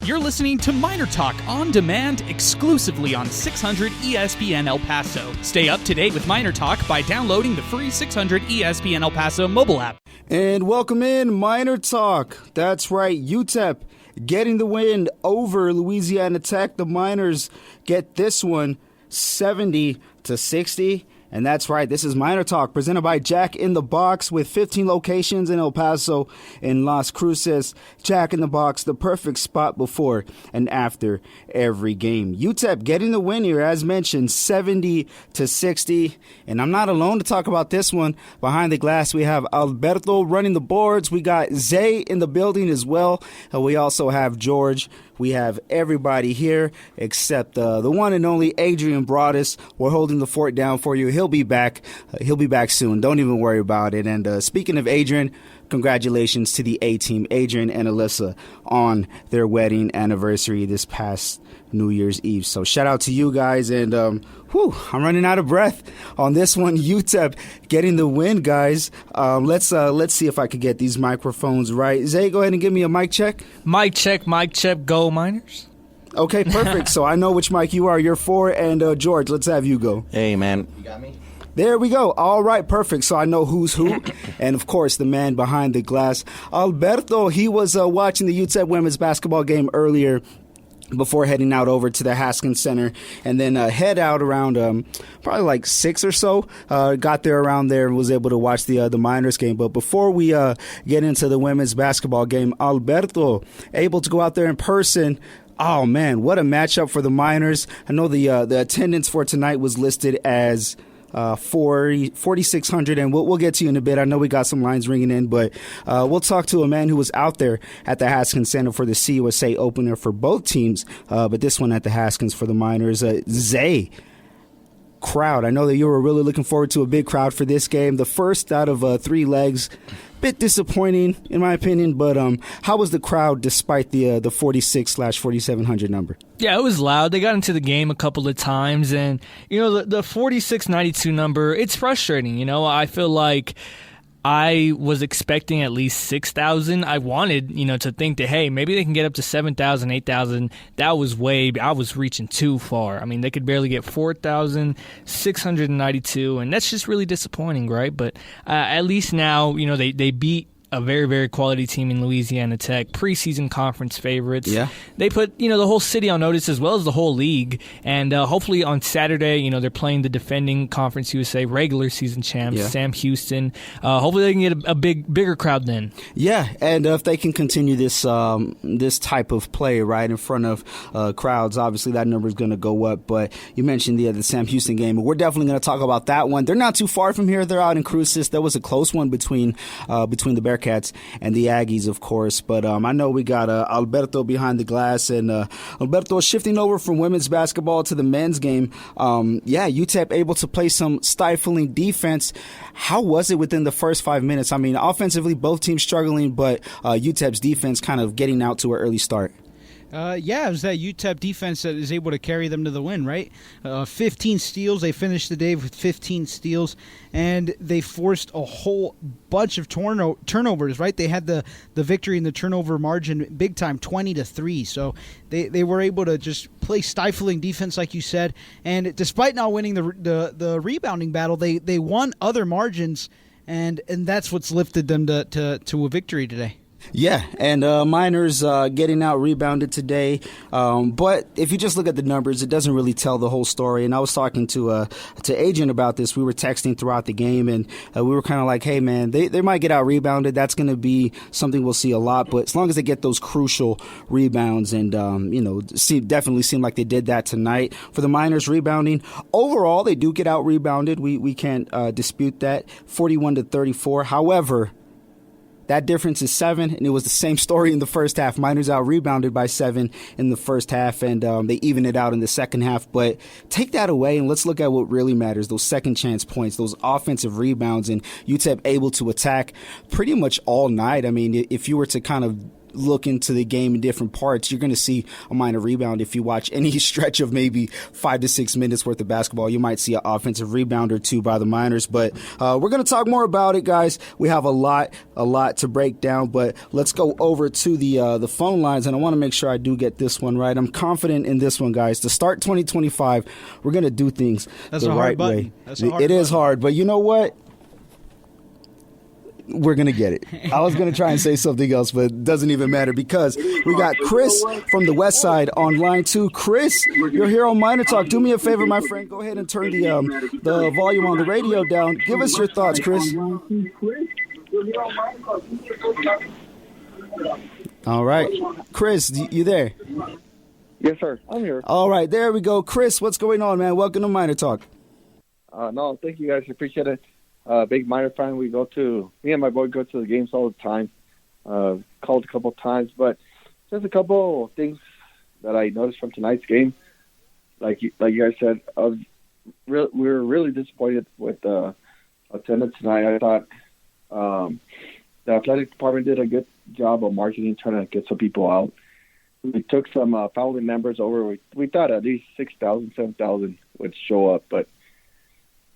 You're listening to MinerTalk on demand exclusively on 600 ESPN El Paso. Stay up to date with MinerTalk by downloading the free 600 ESPN El Paso mobile app. And welcome in MinerTalk. That's right, UTEP getting the win over Louisiana Tech. The Miners get this one 70-60. And that's right, this is MinerTalk, presented by Jack in the Box, with 15 locations in El Paso and Las Cruces. Jack in the Box, the perfect spot before and after every game. UTEP getting the win here, as mentioned, 70-60. And I'm not alone to talk about this one. Behind the glass, we have Alberto running the boards. We got Zay in the building as well. We also have George. We have everybody here except the one and only Adrian Broadus. We're holding the fort down for you. He'll be back. He'll be back soon. Don't even worry about it. And speaking of Adrian, congratulations to the A-team, Adrian and Alyssa, on their wedding anniversary this past New Year's Eve. So shout out to you guys. And I'm running out of breath on this one. UTEP getting the win, guys. Let's see if I could get these microphones right. Zay, go ahead and give me a mic check. Mic check, go Miners. Okay, perfect. So I know which mic you are. You're for. And George, let's have you go. Hey, man. You got me? There we go. All right, perfect. So I know who's who. And, of course, the man behind the glass, Alberto. He was watching the UTEP women's basketball game earlier before heading out over to the Haskins Center, and then head out around probably like 6 or so. Got there around there and was able to watch the Miners game. But before we get into the women's basketball game, Alberto able to go out there in person. Oh, man, what a matchup for the Miners. I know the attendance for tonight was listed as 4,600, and we'll get to you in a bit. I know we got some lines ringing in, but we'll talk to a man who was out there at the Haskins Center for the CUSA opener for both teams, but this one at the Haskins for the Miners. Zay, crowd. I know that you were really looking forward to a big crowd for this game. The first out of 3 legs. Bit disappointing, in my opinion, but how was the crowd despite the 46/4,700 number? Yeah, it was loud. They got into the game a couple of times, and the 4692 number, it's frustrating. I feel like I was expecting at least 6,000. I wanted, to think that, hey, maybe they can get up to 7,000, 8,000. I was reaching too far. I mean, they could barely get 4,692, and that's just really disappointing, right? But at least now, they beat a very, very quality team in Louisiana Tech, preseason conference favorites. Yeah. They put, the whole city on notice as well as the whole league. And hopefully on Saturday, they're playing the defending Conference USA regular season champs, Sam Houston. Hopefully they can get a bigger crowd then. Yeah, and if they can continue this type of play right in front of crowds, obviously that number is going to go up. But you mentioned the Sam Houston game. We're definitely going to talk about that one. They're not too far from here. They're out in Cruces. That was a close one between the Bearcats and the Aggies, of course. But I know we got Alberto behind the glass, and Alberto shifting over from women's basketball to the men's game. UTEP able to play some stifling defense. How was it within the first 5 minutes? I mean, offensively, both teams struggling, but UTEP's defense kind of getting out to an early start. It was that UTEP defense that is able to carry them to the win, right? 15 steals. They finished the day with 15 steals, and they forced a whole bunch of turnovers, right? They had the victory in the turnover margin big time, 20-3. So they were able to just play stifling defense, like you said. And despite not winning the rebounding battle, they won other margins, and that's what's lifted them to a victory today. Yeah, and Miners getting out rebounded today. But if you just look at the numbers, it doesn't really tell the whole story. And I was talking to Adrian about this. We were texting throughout the game, and we were kind of like, hey, man, they might get out rebounded. That's going to be something we'll see a lot. But as long as they get those crucial rebounds, and, definitely seemed like they did that tonight. For the Miners rebounding, overall, they do get out rebounded. We can't dispute that, 41-34. However, that difference is 7, and it was the same story in the first half. Miners out-rebounded by 7 in the first half, and they even it out in the second half. But take that away, and let's look at what really matters, those second-chance points, those offensive rebounds, and UTEP able to attack pretty much all night. I mean, if you were to kind of look into the game in different parts, you're going to see a Miner rebound. If you watch any stretch of maybe 5 to 6 minutes worth of basketball, you might see an offensive rebound or two by the Miners. But we're going to talk more about it, guys. We have a lot to break down, but let's go over to the phone lines, and I want to make sure I do get this one right. I'm confident in this one, guys. To start 2025, we're going to do things the right way. It is hard, but you know what? We're going to get it. I was going to try and say something else, but it doesn't even matter because we got Chris from the West Side on line 2. Chris, you're here on Miner Talk. Do me a favor, my friend. Go ahead and turn the volume on the radio down. Give us your thoughts, Chris. All right. Chris, you there? Yes, sir. I'm here. All right. There we go. Chris, what's going on, man? Welcome to Miner Talk. No, thank you, guys. Appreciate it. Big Miner fan. Me and my boy go to the games all the time. Called a couple times, but just a couple of things that I noticed from tonight's game. Like you guys said, we were really disappointed with attendance tonight. I thought the athletic department did a good job of marketing, trying to get some people out. We took some family members over. We thought at least 6,000, 7,000 would show up, but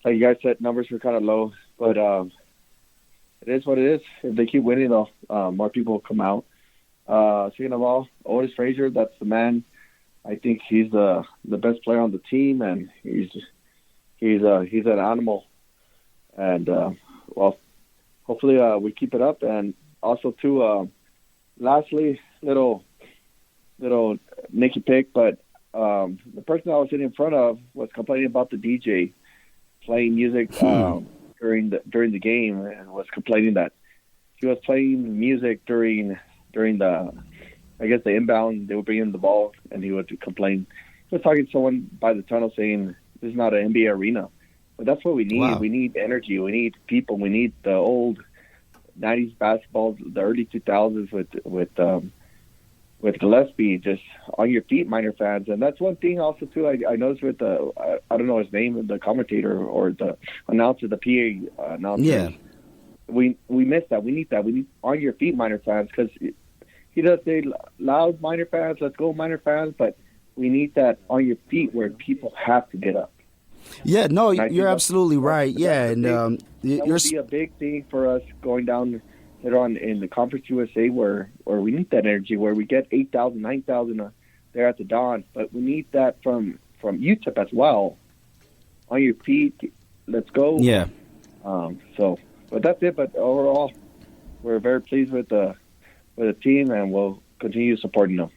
like you guys said, numbers were kind of low. But it is what it is. If they keep winning, though, more people will come out. Second of all, Otis Frazier, that's the man. I think he's the best player on the team, and he's an animal. And well, hopefully we keep it up. And also too, lastly, little Nicky pick, but the person I was sitting in front of was complaining about the DJ playing music during the game, and was complaining that he was playing music during the, I guess, the inbound. They were bringing the ball, and he would complain. He was talking to someone by the tunnel saying, "This is not an NBA arena." But that's what we need. Wow. We need energy. We need people. We need the old '90s basketball, the early 2000s with Gillespie, just on your feet, Miner fans. And that's one thing also, too, I noticed with I don't know his name, the commentator or the announcer, the PA announcer. Yeah. We miss that. We need that. We need on your feet, Miner fans, because he does say loud, Miner fans, let's go, Miner fans, but we need that on your feet where people have to get up. Yeah, no, you're absolutely right. Yeah, and that would be a big thing for us going down later on in the Conference USA, where we need that energy, where we get 8,000, 9,000 there at the dawn, but we need that from UTEP as well. On your feet, let's go. Yeah. But that's it. But overall, we're very pleased with the team, and we'll continue supporting them.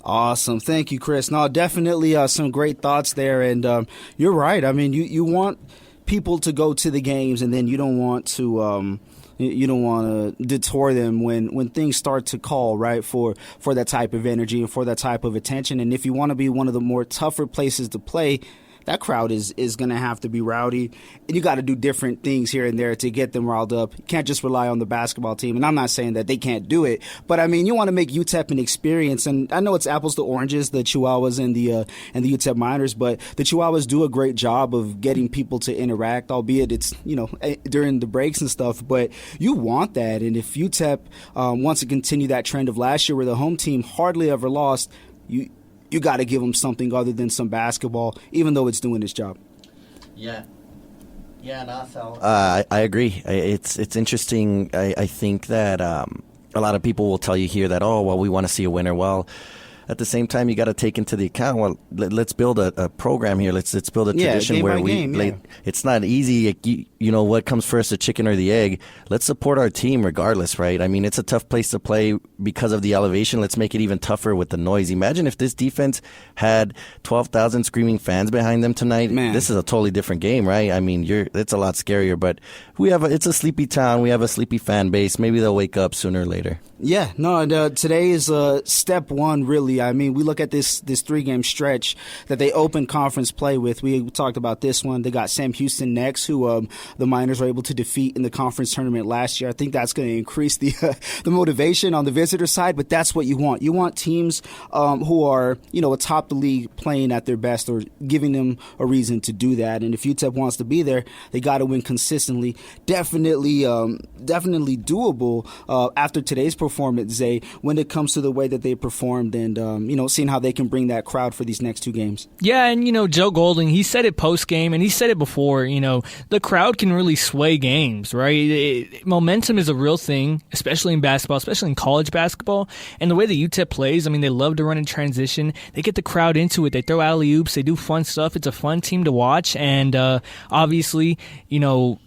Awesome. Thank you, Chris. No, definitely some great thoughts there. And you're right. I mean, you want people to go to the games, and then you don't want to detour them when things start to call, right, for that type of energy and for that type of attention. And if you want to be one of the more tougher places to play, that crowd is going to have to be rowdy, and you got to do different things here and there to get them riled up. You can't just rely on the basketball team, and I'm not saying that they can't do it, but I mean, you want to make UTEP an experience, and I know it's apples to oranges, the Chihuahuas and the UTEP Miners, but the Chihuahuas do a great job of getting people to interact, albeit it's, during the breaks and stuff, but you want that, and if UTEP wants to continue that trend of last year where the home team hardly ever lost, you got to give them something other than some basketball, even though it's doing its job. Yeah, so I agree. It's interesting. I think that a lot of people will tell you here that, we want to see a winner. Well, at the same time, you got to take into the account, let's build a program here. Let's build a tradition where it's not easy. What comes first, the chicken or the egg? Let's support our team regardless, right? I mean, it's a tough place to play because of the elevation. Let's make it even tougher with the noise. Imagine if this defense had 12,000 screaming fans behind them tonight. Man. This is a totally different game, right? I mean, it's a lot scarier, but it's a sleepy town. We have a sleepy fan base. Maybe they'll wake up sooner or later. Yeah, no, today is step one, really, absolutely. I mean, we look at this 3-game stretch that they opened conference play with. We talked about this one. They got Sam Houston next, who the Miners were able to defeat in the conference tournament last year. I think that's going to increase the motivation on the visitor side, but that's what you want. You want teams who are, atop the league playing at their best or giving them a reason to do that. And if UTEP wants to be there, they got to win consistently. Definitely doable after today's performance, Zay, when it comes to the way that they performed and, seeing how they can bring that crowd for these next 2 games. Yeah, and, Joe Golding, he said it post-game, and he said it before, the crowd can really sway games, right? Momentum is a real thing, especially in basketball, especially in college basketball. And the way the UTEP plays, they love to run in transition. They get the crowd into it. They throw alley-oops. They do fun stuff. It's a fun team to watch. And obviously, you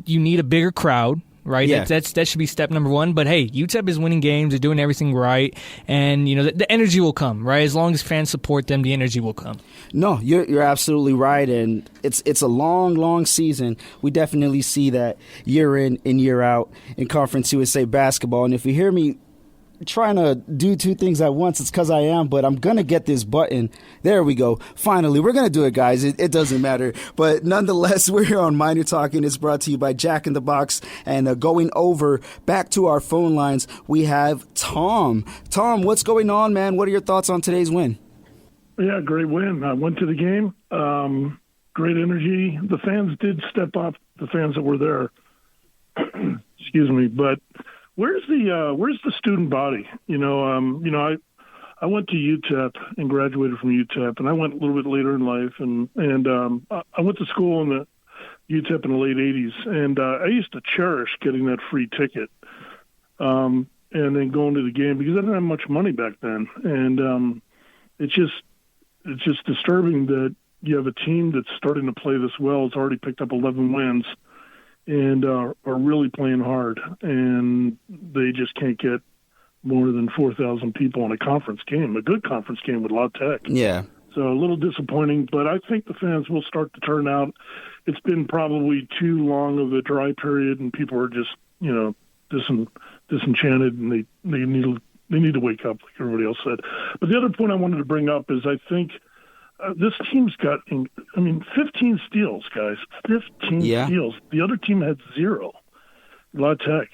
need a bigger crowd. Right, yeah. That should be step number 1. But hey, UTEP is winning games; they're doing everything right, and the energy will come. Right, as long as fans support them, the energy will come. No, you're absolutely right, and it's a long season. We definitely see that year in and year out in Conference USA basketball. And if you hear me trying to do 2 things at once, it's because I am, but I'm going to get this button. There we go. Finally, we're going to do it, guys. It doesn't matter. But nonetheless, we're here on Miner Talk, and it's brought to you by Jack in the Box. And going over back to our phone lines, we have Tom. Tom, what's going on, man? What are your thoughts on today's win? Yeah, great win. I went to the game. Great energy. The fans did step up, the fans that were there. Excuse me, but where's the student body? I went to UTEP and graduated from UTEP, and I went a little bit later in life, and I went to school in the UTEP in the late '80s, and I used to cherish getting that free ticket, and then going to the game because I didn't have much money back then, and it's just disturbing that you have a team that's starting to play this well. It's already picked up 11 wins. And are really playing hard, and they just can't get more than 4,000 people in a conference game, a good conference game with La Tech. Yeah. So a little disappointing, but I think the fans will start to turn out. It's been probably too long of a dry period, and people are just, disenchanted, and they need to wake up, like everybody else said. But the other point I wanted to bring up is I think this team's got, 15 steals, guys. 15 steals. The other team had 0. La Tech.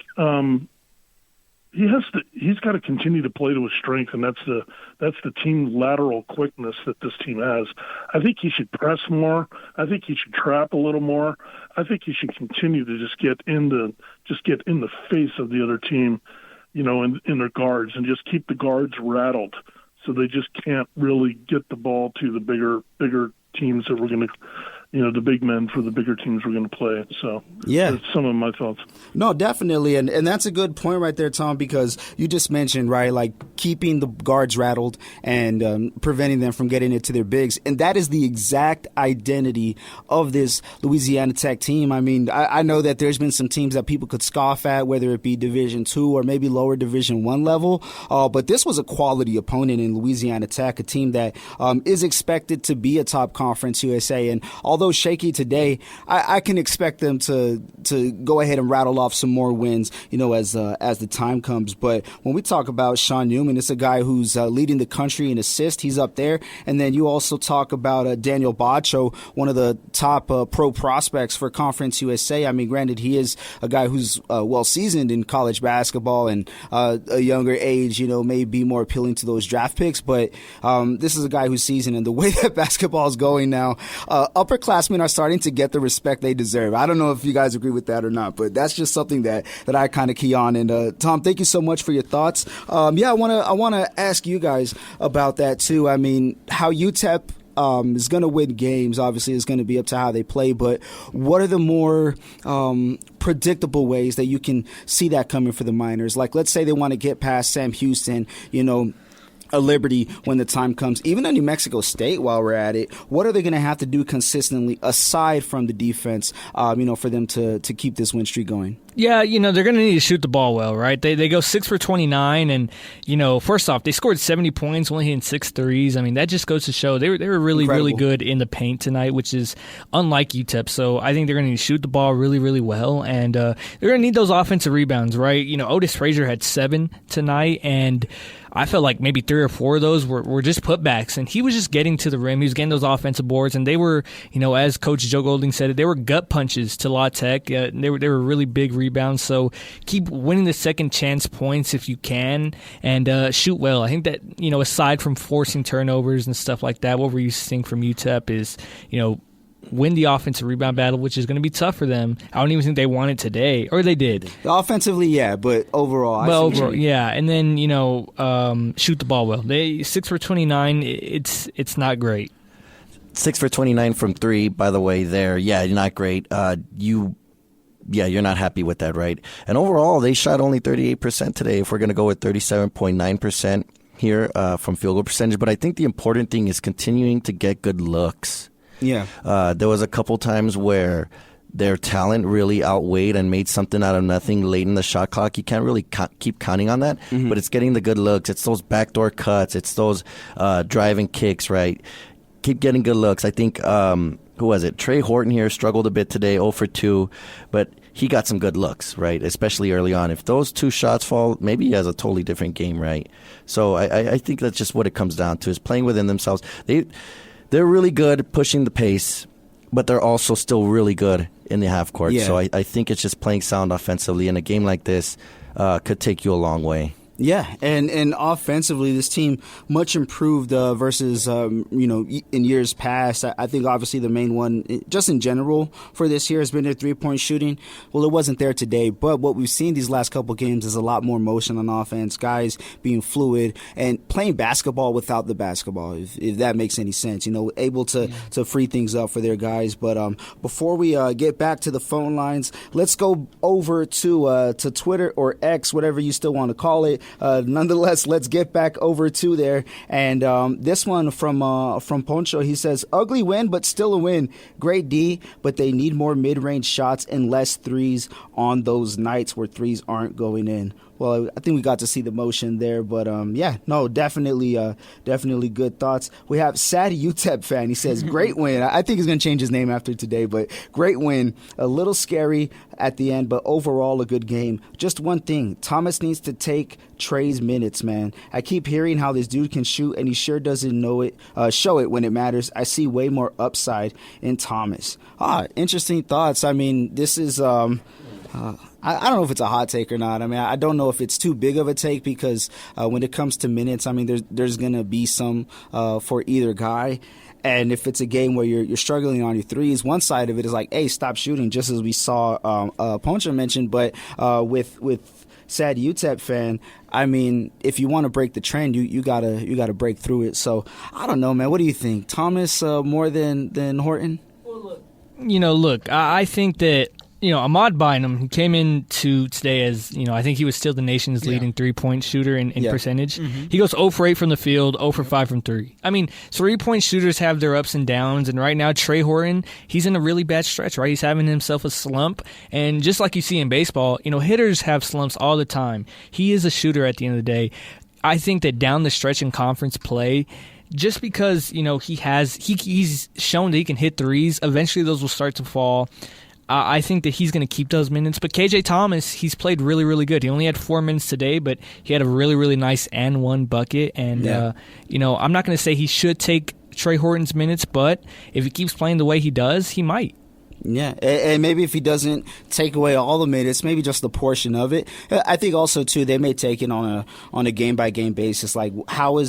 He's got to continue to play to his strength, and that's the team lateral quickness that this team has. I think he should press more. I think he should trap a little more. I think he should continue to just get in the face of the other team, in their guards, and just keep the guards rattled. So they just can't really get the ball to the bigger teams that we're going to, the big men for the bigger teams we're going to play. So yeah, that's some of my thoughts. No, definitely. And that's a good point right there, Tom, because you just mentioned, right, like keeping the guards rattled and preventing them from getting it to their bigs. And that is the exact identity of this Louisiana Tech team. I know that there's been some teams that people could scoff at, whether it be Division II or maybe lower Division I level. But this was a quality opponent in Louisiana Tech, a team that is expected to be a top Conference USA. And although shaky today, I can expect them to go ahead and rattle off some more wins, as the time comes. But when we talk about Sean Newman, it's a guy who's leading the country in assists. He's up there. And then you also talk about Daniel Bacho, one of the top pro prospects for Conference USA. Granted, he is a guy who's well seasoned in college basketball and a younger age, may be more appealing to those draft picks. But this is a guy who's seasoned, and the way that basketball is going now, upperclassmen are starting to get the respect they deserve. I don't know if you guys agree with that or not, but that's just something that I kind of key on. And Tom, thank you so much for your thoughts. I want to ask you guys about that too. How UTEP is going to win games, obviously, is going to be up to how they play. But what are the more predictable ways that you can see that coming for the Miners? Like, let's say they want to get past Sam Houston, a Liberty when the time comes, even a New Mexico State while we're at it. What are they going to have to do consistently aside from the defense, for them to keep this win streak going? Yeah, they're going to need to shoot the ball well, right? They go 6 for 29, and, first off, they scored 70 points, only hitting 6 threes. That just goes to show they were really, Incredible. really good in the paint tonight, which is unlike UTEP. So I think they're going to need to shoot the ball really, really well, and they're going to need those offensive rebounds, right? Otis Frazier had 7 tonight, and I felt like maybe 3 or 4 of those were just putbacks, and he was just getting to the rim. He was getting those offensive boards, and they were, as Coach Joe Golding said it, they were gut punches to La Tech. They were really big rebounds. So keep winning the second chance points if you can, and shoot well. I think that aside from forcing turnovers and stuff like that, what we're used to seeing from UTEP is win the offensive rebound battle, which is going to be tough for them. I don't even think they won it today, or they did. Offensively, yeah, but overall, yeah. And then shoot the ball well. They 6 for 29. It's not great. 6 for 29 from 3. By the way, there, not great. You're not happy with that, right? And overall, they shot only 38% today. If we're going to go with 37.9% here from field goal percentage, but I think the important thing is continuing to get good looks. Yeah. There was a couple times where their talent really outweighed and made something out of nothing late in the shot clock. You can't really keep counting on that, but it's getting the good looks. It's those backdoor cuts. It's those driving kicks, right? Keep getting good looks. I think, who was it? Trey Horton here struggled a bit today, 0 for 2, but he got some good looks, right? Especially early on. If those 2 shots fall, maybe he has a totally different game, right? So I think that's just what it comes down to, is playing within themselves. They're really good pushing the pace, but they're also still really good in the half court. Yeah. So I think it's just playing sound offensively, and a game like this could take you a long way. Yeah, and offensively, this team much improved versus in years past. I think obviously the main one, just in general for this year, has been their 3-point shooting. Well, it wasn't there today, but what we've seen these last couple games is a lot more motion on offense, guys being fluid and playing basketball without the basketball, if that makes any sense. Able to free things up for their guys. But before we get back to the phone lines, let's go over to Twitter or X, whatever you still want to call it. Nonetheless, let's get back over to there. And this one from Poncho, he says, ugly win, but still a win. Great D, but they need more mid-range shots and less threes on those nights where threes aren't going in. Well, I think we got to see the motion there, but definitely good thoughts. We have Sad UTEP fan. He says, great win. I think he's going to change his name after today, but great win. A little scary at the end, but overall a good game. Just one thing, Thomas needs to take Trey's minutes, man. I keep hearing how this dude can shoot, and he sure doesn't show it when it matters. I see way more upside in Thomas. Interesting thoughts. I mean, this is... I don't know if it's a hot take or not. I mean, I don't know if it's too big of a take because when it comes to minutes, I mean, there's going to be some for either guy. And if it's a game where you're struggling on your threes, one side of it is like, hey, stop shooting, just as we saw Poncho mention. But with Sad UTEP fan, I mean, if you want to break the trend, you gotta break through it. So I don't know, man. What do you think, Thomas more than Horton? Well, look, I think that. Ahmad Bynum, who came into today as, I think he was still the nation's leading 3-point shooter in percentage. Mm-hmm. He goes 0 for 8 from the field, 0 for 5 from 3. I mean, 3-point shooters have their ups and downs, and right now Trey Horton, he's in a really bad stretch, right? He's having himself a slump, and just like you see in baseball, hitters have slumps all the time. He is a shooter at the end of the day. I think that down the stretch in conference play, just because, he's shown that he can hit threes, eventually those will start to fall. I think that he's going to keep those minutes. But KJ Thomas, he's played really, really good. He only had 4 minutes today, but he had a really, really nice and one bucket. And, I'm not going to say he should take Trey Horton's minutes, but if he keeps playing the way he does, he might. Yeah, and maybe if he doesn't take away all the minutes, maybe just a portion of it. I think also too they may take it on a game by game basis. Like what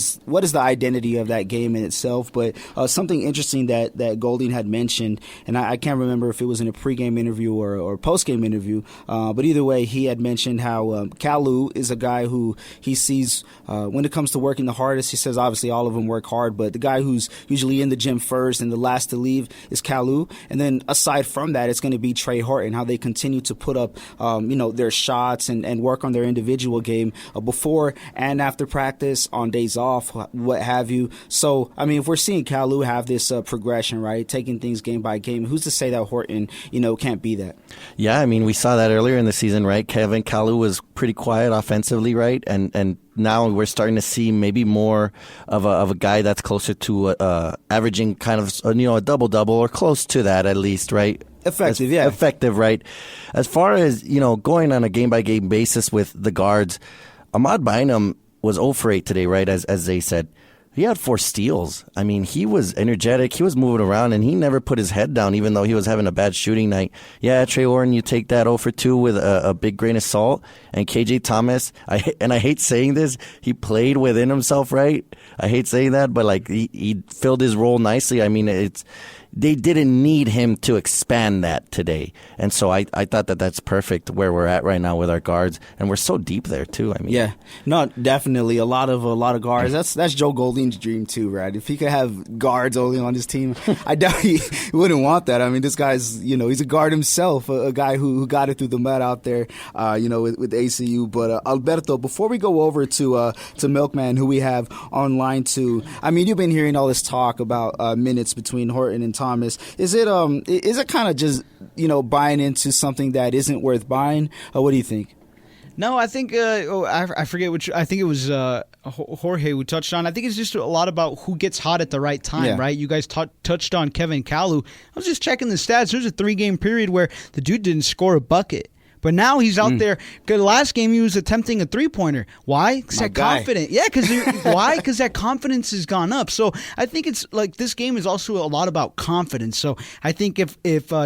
is the identity of that game in itself? But something interesting that Golding had mentioned, and I can't remember if it was in a pregame interview or postgame interview, but either way he had mentioned how Kalu is a guy who he sees when it comes to working the hardest. He says obviously all of them work hard, but the guy who's usually in the gym first and the last to leave is Kalu, and then aside from that, it's going to be Trey Horton, how they continue to put up, their shots and work on their individual game before and after practice, on days off, what have you. So, I mean, if we're seeing Kalu have this progression, right, taking things game by game, who's to say that Horton, can't be that? Yeah, I mean, we saw that earlier in the season, right? Kevin Kalu was pretty quiet offensively, right? And now we're starting to see maybe more of a guy that's closer to averaging kind of a double-double or close to that at least, right? Effective, right? As far as going on a game-by-game basis with the guards, Ahmad Bynum was 0 for 8 today, right? As they said. He had 4 steals. I mean, he was energetic. He was moving around, and he never put his head down, even though he was having a bad shooting night. Yeah, Trey Horton, you take that 0 for 2 with a big grain of salt. And KJ Thomas, I hate saying this, he played within himself, right? I hate saying that, but like he filled his role nicely. I mean, they didn't need him to expand that today. And so I thought that's perfect where we're at right now with our guards. And we're so deep there, too. I mean, yeah, no, definitely. A lot of guards. That's Joe Golding's dream, too, right? If he could have guards only on his team, I doubt he wouldn't want that. I mean, this guy's, he's a guard himself, a guy who got it through the mud out there, with ACU. But Alberto, before we go over to Milkman, who we have online, too, I mean, you've been hearing all this talk about minutes between Horton and Thomas. Is it kind of just buying into something that isn't worth buying? What do you think? No, I think I forget which. I think it was Jorge who touched on. I think it's just a lot about who gets hot at the right time, right? You guys touched on Kevin Kalu. I was just checking the stats. There's a 3-game period where the dude didn't score a bucket. But now he's out there. The last game he was attempting a 3-pointer. Why? Because that confidence. Yeah, why? Because that confidence has gone up. So I think it's like this game is also a lot about confidence. So I think if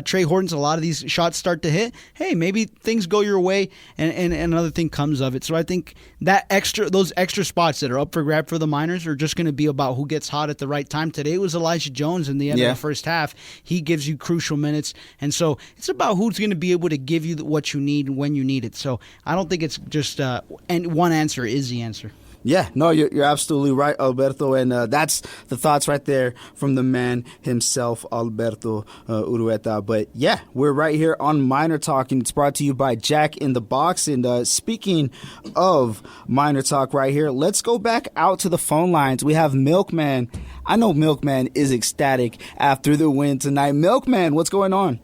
Trey Horton's a lot of these shots start to hit, hey, maybe things go your way and another thing comes of it. So I think those extra spots that are up for grab for the Miners are just going to be about who gets hot at the right time. Today was Elijah Jones in the end of the first half. He gives you crucial minutes, and so it's about who's going to be able to give you what you need when you need it. So I don't think it's just and one answer is the answer. Yeah, no, you're absolutely right, Alberto, and that's the thoughts right there from the man himself, Alberto Urueta. But yeah, we're right here on Miner Talk, and it's brought to you by Jack in the Box. And speaking of Miner Talk right here, let's go back out to the phone lines. We have Milkman. I know Milkman is ecstatic after the win tonight. Milkman, what's going on?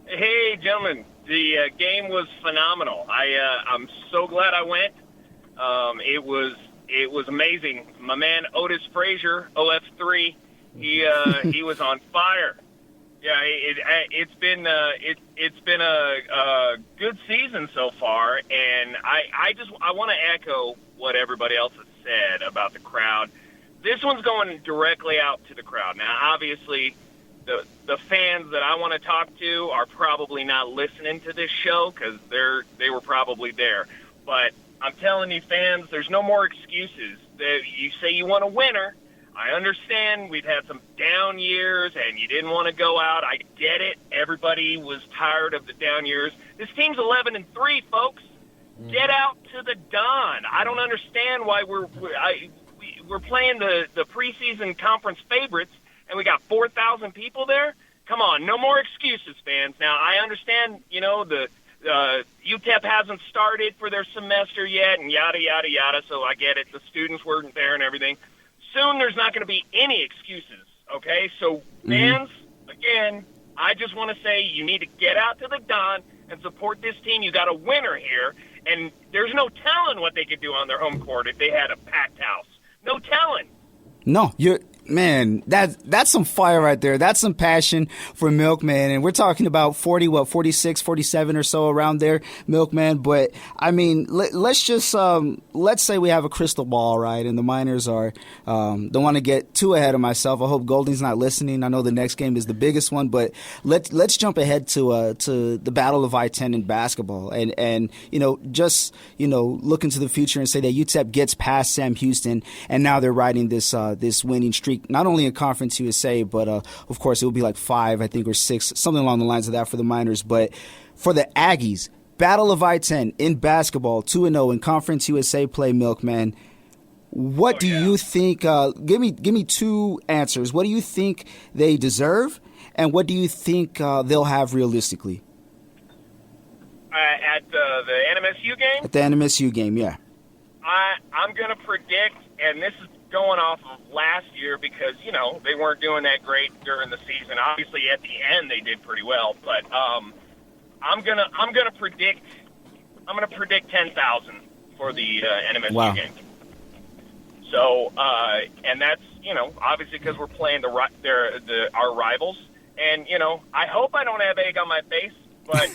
Hey, gentlemen. The game was phenomenal. I'm so glad I went. It was amazing. My man Otis Frazier, OF3, he was on fire. Yeah, it's been a good season so far, and I want to echo what everybody else has said about the crowd. This one's going directly out to the crowd. Now, obviously, the fans that I want to talk to are probably not listening to this show because they were probably there. But I'm telling you, fans, there's no more excuses. You say you want a winner. I understand we've had some down years and you didn't want to go out. I get it. Everybody was tired of the down years. This team's 11-3, folks. Get out to the dawn. I don't understand why we're playing the preseason conference favorites. And we got 4,000 people there? Come on, no more excuses, fans. Now, I understand, the UTEP hasn't started for their semester yet and yada, yada, yada, so I get it. The students weren't there and everything. Soon there's not going to be any excuses, okay? So, fans, again, I just want to say you need to get out to the dawn and support this team. You got a winner here, and there's no telling what they could do on their home court if they had a packed house. No telling. No, man, that's some fire right there. That's some passion for Milkman. And we're talking about 46, 47 or so around there, Milkman. But, I mean, let's just let's say we have a crystal ball, right? And the Miners don't want to get too ahead of myself. I hope Golding's not listening. I know the next game is the biggest one. But let's jump ahead to the Battle of I-10 in basketball. And just look into the future and say that UTEP gets past Sam Houston. And now they're riding this winning streak, not only in Conference USA, but of course it will be like 5, I think, or 6, something along the lines of that for the Miners. But for the Aggies, Battle of I-10 in basketball, 2-0 in Conference USA play, Milkman. What do you think? Give me 2 answers. What do you think they deserve, and what do you think they'll have realistically? At the NMSU game? At the NMSU game, yeah. I'm going to predict, and this is going off of last year because, they weren't doing that great during the season. Obviously, at the end, they did pretty well. But I'm gonna predict 10,000 for the NMSU game. So, and that's obviously because we're playing our rivals, and I hope I don't have egg on my face, but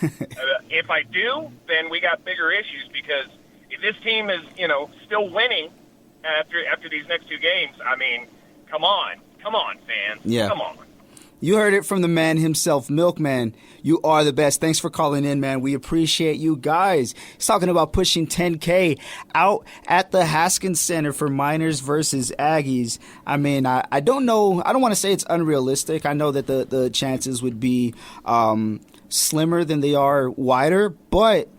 if I do, then we got bigger issues because if this team is, still winning after these next two games, I mean, come on, fans, come on. You heard it from the man himself, Milkman. You are the best. Thanks for calling in, man. We appreciate you guys. He's talking about pushing 10K out at the Haskins Center for Miners versus Aggies. I mean, I don't know. I don't want to say it's unrealistic. I know that the chances would be slimmer than they are wider, but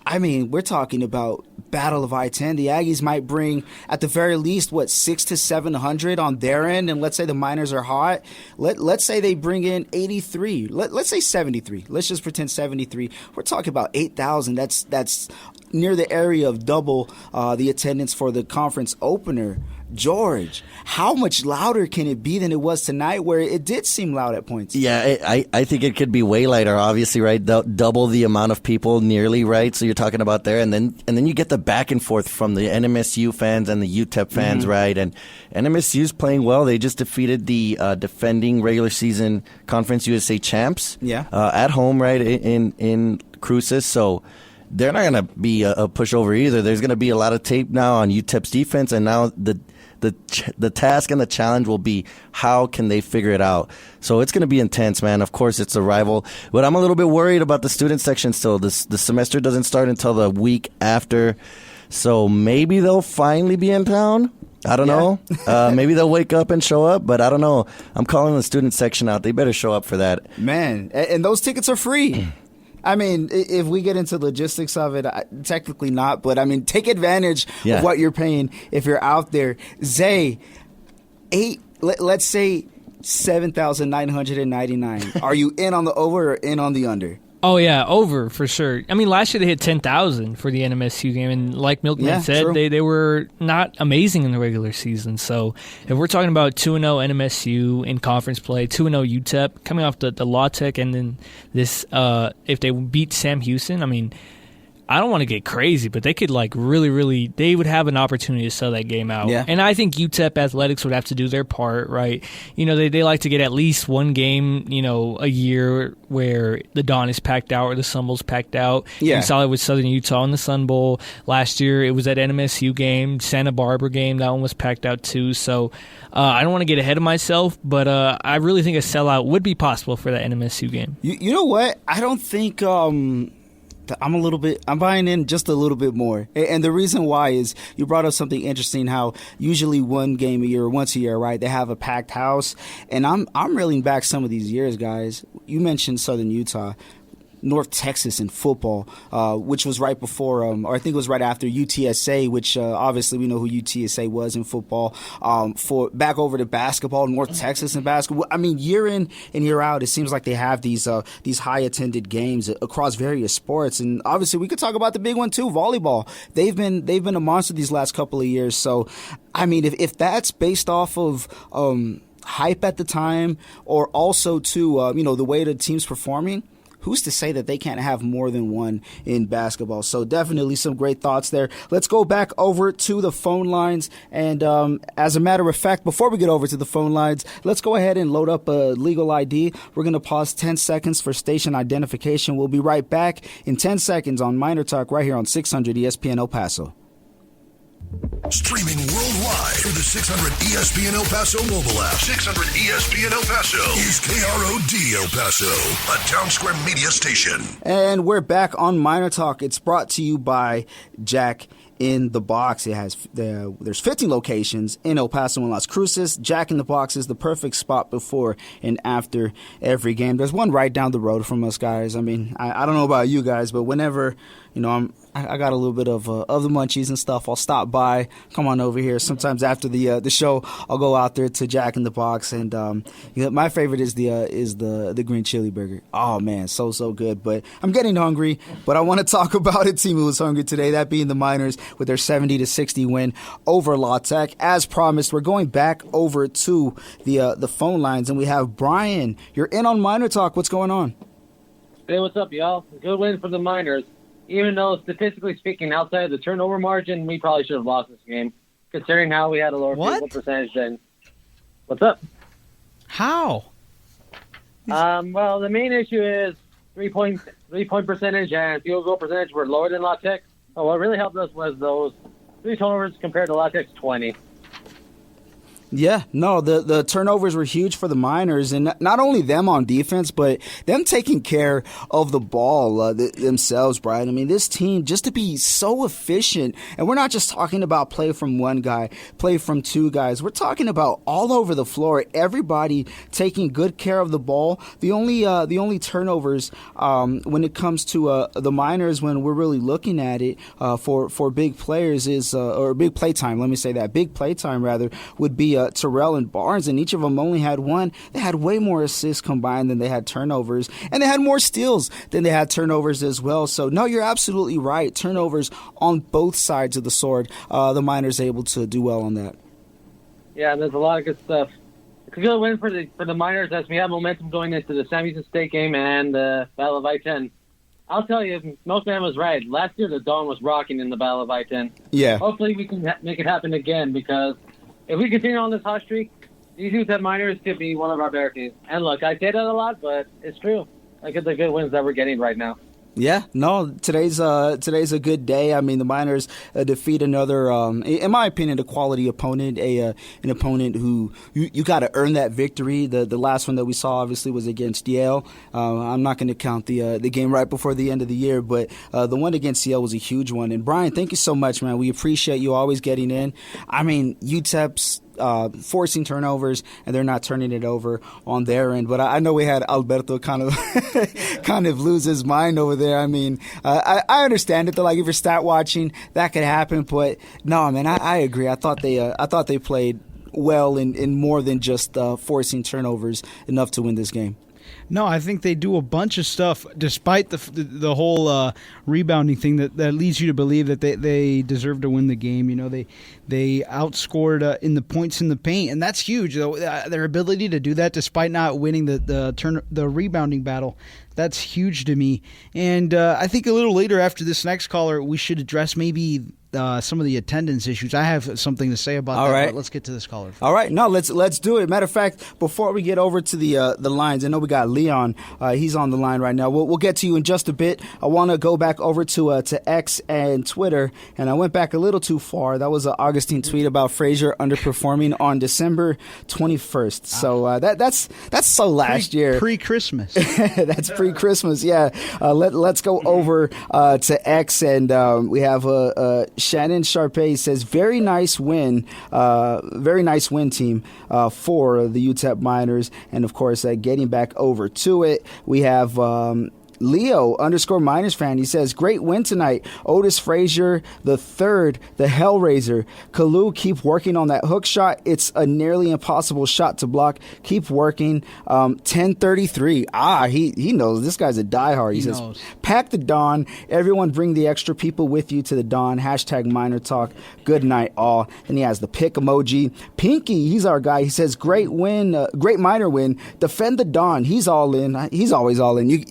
I mean, we're talking about Battle of I-10. The Aggies might bring, at the very least, 600 to 700 on their end, and let's say the Miners are hot. Let's say they bring in 83. Let's say 73. Let's just pretend 73. We're talking about 8,000. That's near the area of double the attendance for the conference opener. George, how much louder can it be than it was tonight, where it did seem loud at points? Yeah, I think it could be way lighter, obviously, right? Double the amount of people, nearly, right? So you're talking about there, and then you get the back and forth from the NMSU fans and the UTEP fans, right? And NMSU's playing well. They just defeated the defending regular season Conference USA champs at home, right, in CUSA. So they're not going to be a pushover either. There's going to be a lot of tape now on UTEP's defense, and now the task and the challenge will be how can they figure it out. So it's going to be intense, man. Of course, it's a rival, but I'm a little bit worried about the student section still. The semester doesn't start until the week after, so maybe they'll finally be in town. I don't know. Maybe they'll wake up and show up, but I don't know. I'm calling the student section out. They better show up for that. Man, and those tickets are free. I mean, if we get into logistics of it, technically not, but I mean, take advantage of what you're paying if you're out there. Zay, let's say 7,999. Are you in on the over or in on the under? Oh, yeah, over for sure. I mean, last year they hit 10,000 for the NMSU game, and like Milkman said, they were not amazing in the regular season. So if we're talking about 2-0 NMSU in conference play, 2-0 UTEP, coming off the La Tech, and then this, if they beat Sam Houston, I mean, I don't want to get crazy, but they could really, they would have an opportunity to sell that game out. Yeah. And I think UTEP Athletics would have to do their part, right? They like to get at least one game, a year where the Dawn is packed out or the Sun Bowl's packed out. Yeah. We saw it with Southern Utah in the Sun Bowl. Last year it was at NMSU game, Santa Barbara game, that one was packed out too. So I don't want to get ahead of myself, but I really think a sellout would be possible for that NMSU game. You know what? I don't think I'm buying in just a little bit more. And the reason why is you brought up something interesting, how usually one game a year or once a year, right, they have a packed house. And I'm reeling back some of these years, guys. You mentioned Southern Utah. North Texas in football, which was right before, or I think it was right after UTSA, which obviously we know who UTSA was in football. For back over to basketball, North Texas in basketball. I mean, year in and year out, it seems like they have these high attended games across various sports, and obviously we could talk about the big one too, volleyball. They've been a monster these last couple of years. So, I mean, if that's based off of hype at the time, or also too, the way the team's performing, who's to say that they can't have more than one in basketball? So definitely some great thoughts there. Let's go back over to the phone lines. And as a matter of fact, before we get over to the phone lines, let's go ahead and load up a legal ID. We're going to pause 10 seconds for station identification. We'll be right back in 10 seconds on Miner Talk right here on 600 ESPN El Paso. Streaming worldwide through the 600 ESPN El Paso mobile app. 600 ESPN El Paso is KROD El Paso, a Town Square media station. And we're back on Miner Talk. It's brought to you by Jack in the Box. There's 15 locations in El Paso and Las Cruces. Jack in the Box is the perfect spot before and after every game. There's one right down the road from us, guys. I mean, I don't know about you guys, but whenever I got a little bit of the munchies and stuff, I'll stop by, come on over here. Sometimes after the show, I'll go out there to Jack in the Box, and my favorite is the green chili burger. Oh man, so good. But I'm getting hungry. But I want to talk about a team who was hungry today. That being the Miners with their 70-60 win over La Tech. As promised, we're going back over to the phone lines, and we have Brian. You're in on Miner Talk. What's going on? Hey, what's up, y'all? Good win for the Miners. Even though, statistically speaking, outside of the turnover margin, we probably should have lost this game, considering how we had a lower field goal percentage than. What's up? How? Well, the main issue is three-point percentage and field goal percentage were lower than La Tech, what really helped us was those 3 turnovers compared to last Tech's 20. Yeah, no, the turnovers were huge for the Miners, and not only them on defense, but them taking care of the ball themselves, Brian. I mean, this team, just to be so efficient, and we're not just talking about play from one guy, play from 2 guys. We're talking about all over the floor, everybody taking good care of the ball. The only turnovers when it comes to the Miners, when we're really looking at it for big players is or big play time. Let me say that big play time rather would be Terrell and Barnes, and each of them only had 1. They had way more assists combined than they had turnovers, and they had more steals than they had turnovers as well. So, no, you're absolutely right. Turnovers on both sides of the sword. The Miners able to do well on that. Yeah, there's a lot of good stuff. It's a good win for the Miners as we have momentum going into the Sam Houston State game and the Battle of I-10. I'll tell you, Milkman was right. Last year, the Dawn was rocking in the Battle of I-10. Yeah. Hopefully, we can make it happen again, because if we continue on this hot streak, these UTEP Miners could be one of our bear teams. And look, I say that a lot, but it's true. Look at the good wins that we're getting right now. Yeah, no, today's a good day. I mean, the Miners defeat another, in my opinion, a quality opponent, an opponent who you got to earn that victory. The last one that we saw, obviously, was against Yale. I'm not going to count the game right before the end of the year, but the one against Yale was a huge one. And Brian, thank you so much, man. We appreciate you always getting in. I mean, UTEP's forcing turnovers, and they're not turning it over on their end. But I know we had Alberto kind of lose his mind over there. I mean, I understand it though. Like, if you're stat watching, that could happen. But no, man, I agree. I thought they played well in more than just forcing turnovers enough to win this game. No, I think they do a bunch of stuff, despite the whole rebounding thing that leads you to believe that they deserve to win the game. You know, they outscored in the points in the paint, and that's huge. Their ability to do that despite not winning the rebounding battle, that's huge to me. And I think a little later after this next caller, we should address maybe some of the attendance issues. I have something to say about that. Right. But let's get to this caller. All right, no, let's do it. Matter of fact, before we get over to the lines, I know we got Leon. He's on the line right now. We'll get to you in just a bit. I want to go back over to X and Twitter, and I went back a little too far. That was an Augustine tweet about Frazier underperforming on December 21st. So that's so last year. Pre-Christmas. That's pre-Christmas. Yeah. Let's go over to X, and we have Shannon Sharpay says, very nice win team for the UTEP Miners. And of course, getting back over to it, we have Leo _Miners fan. He says, great win tonight. Otis Frazier the third, the Hellraiser. Kalu, keep working on that hook shot. It's a nearly impossible shot to block. Keep working. 1033. He knows. This guy's a diehard. He says, knows. Pack the Dawn. Everyone bring the extra people with you to the Dawn. Hashtag MinerTalk. Good night, all. And he has the pick emoji. Pinky, he's our guy. He says, great win. Great Miner win. Defend the Dawn. He's all in. He's always all in.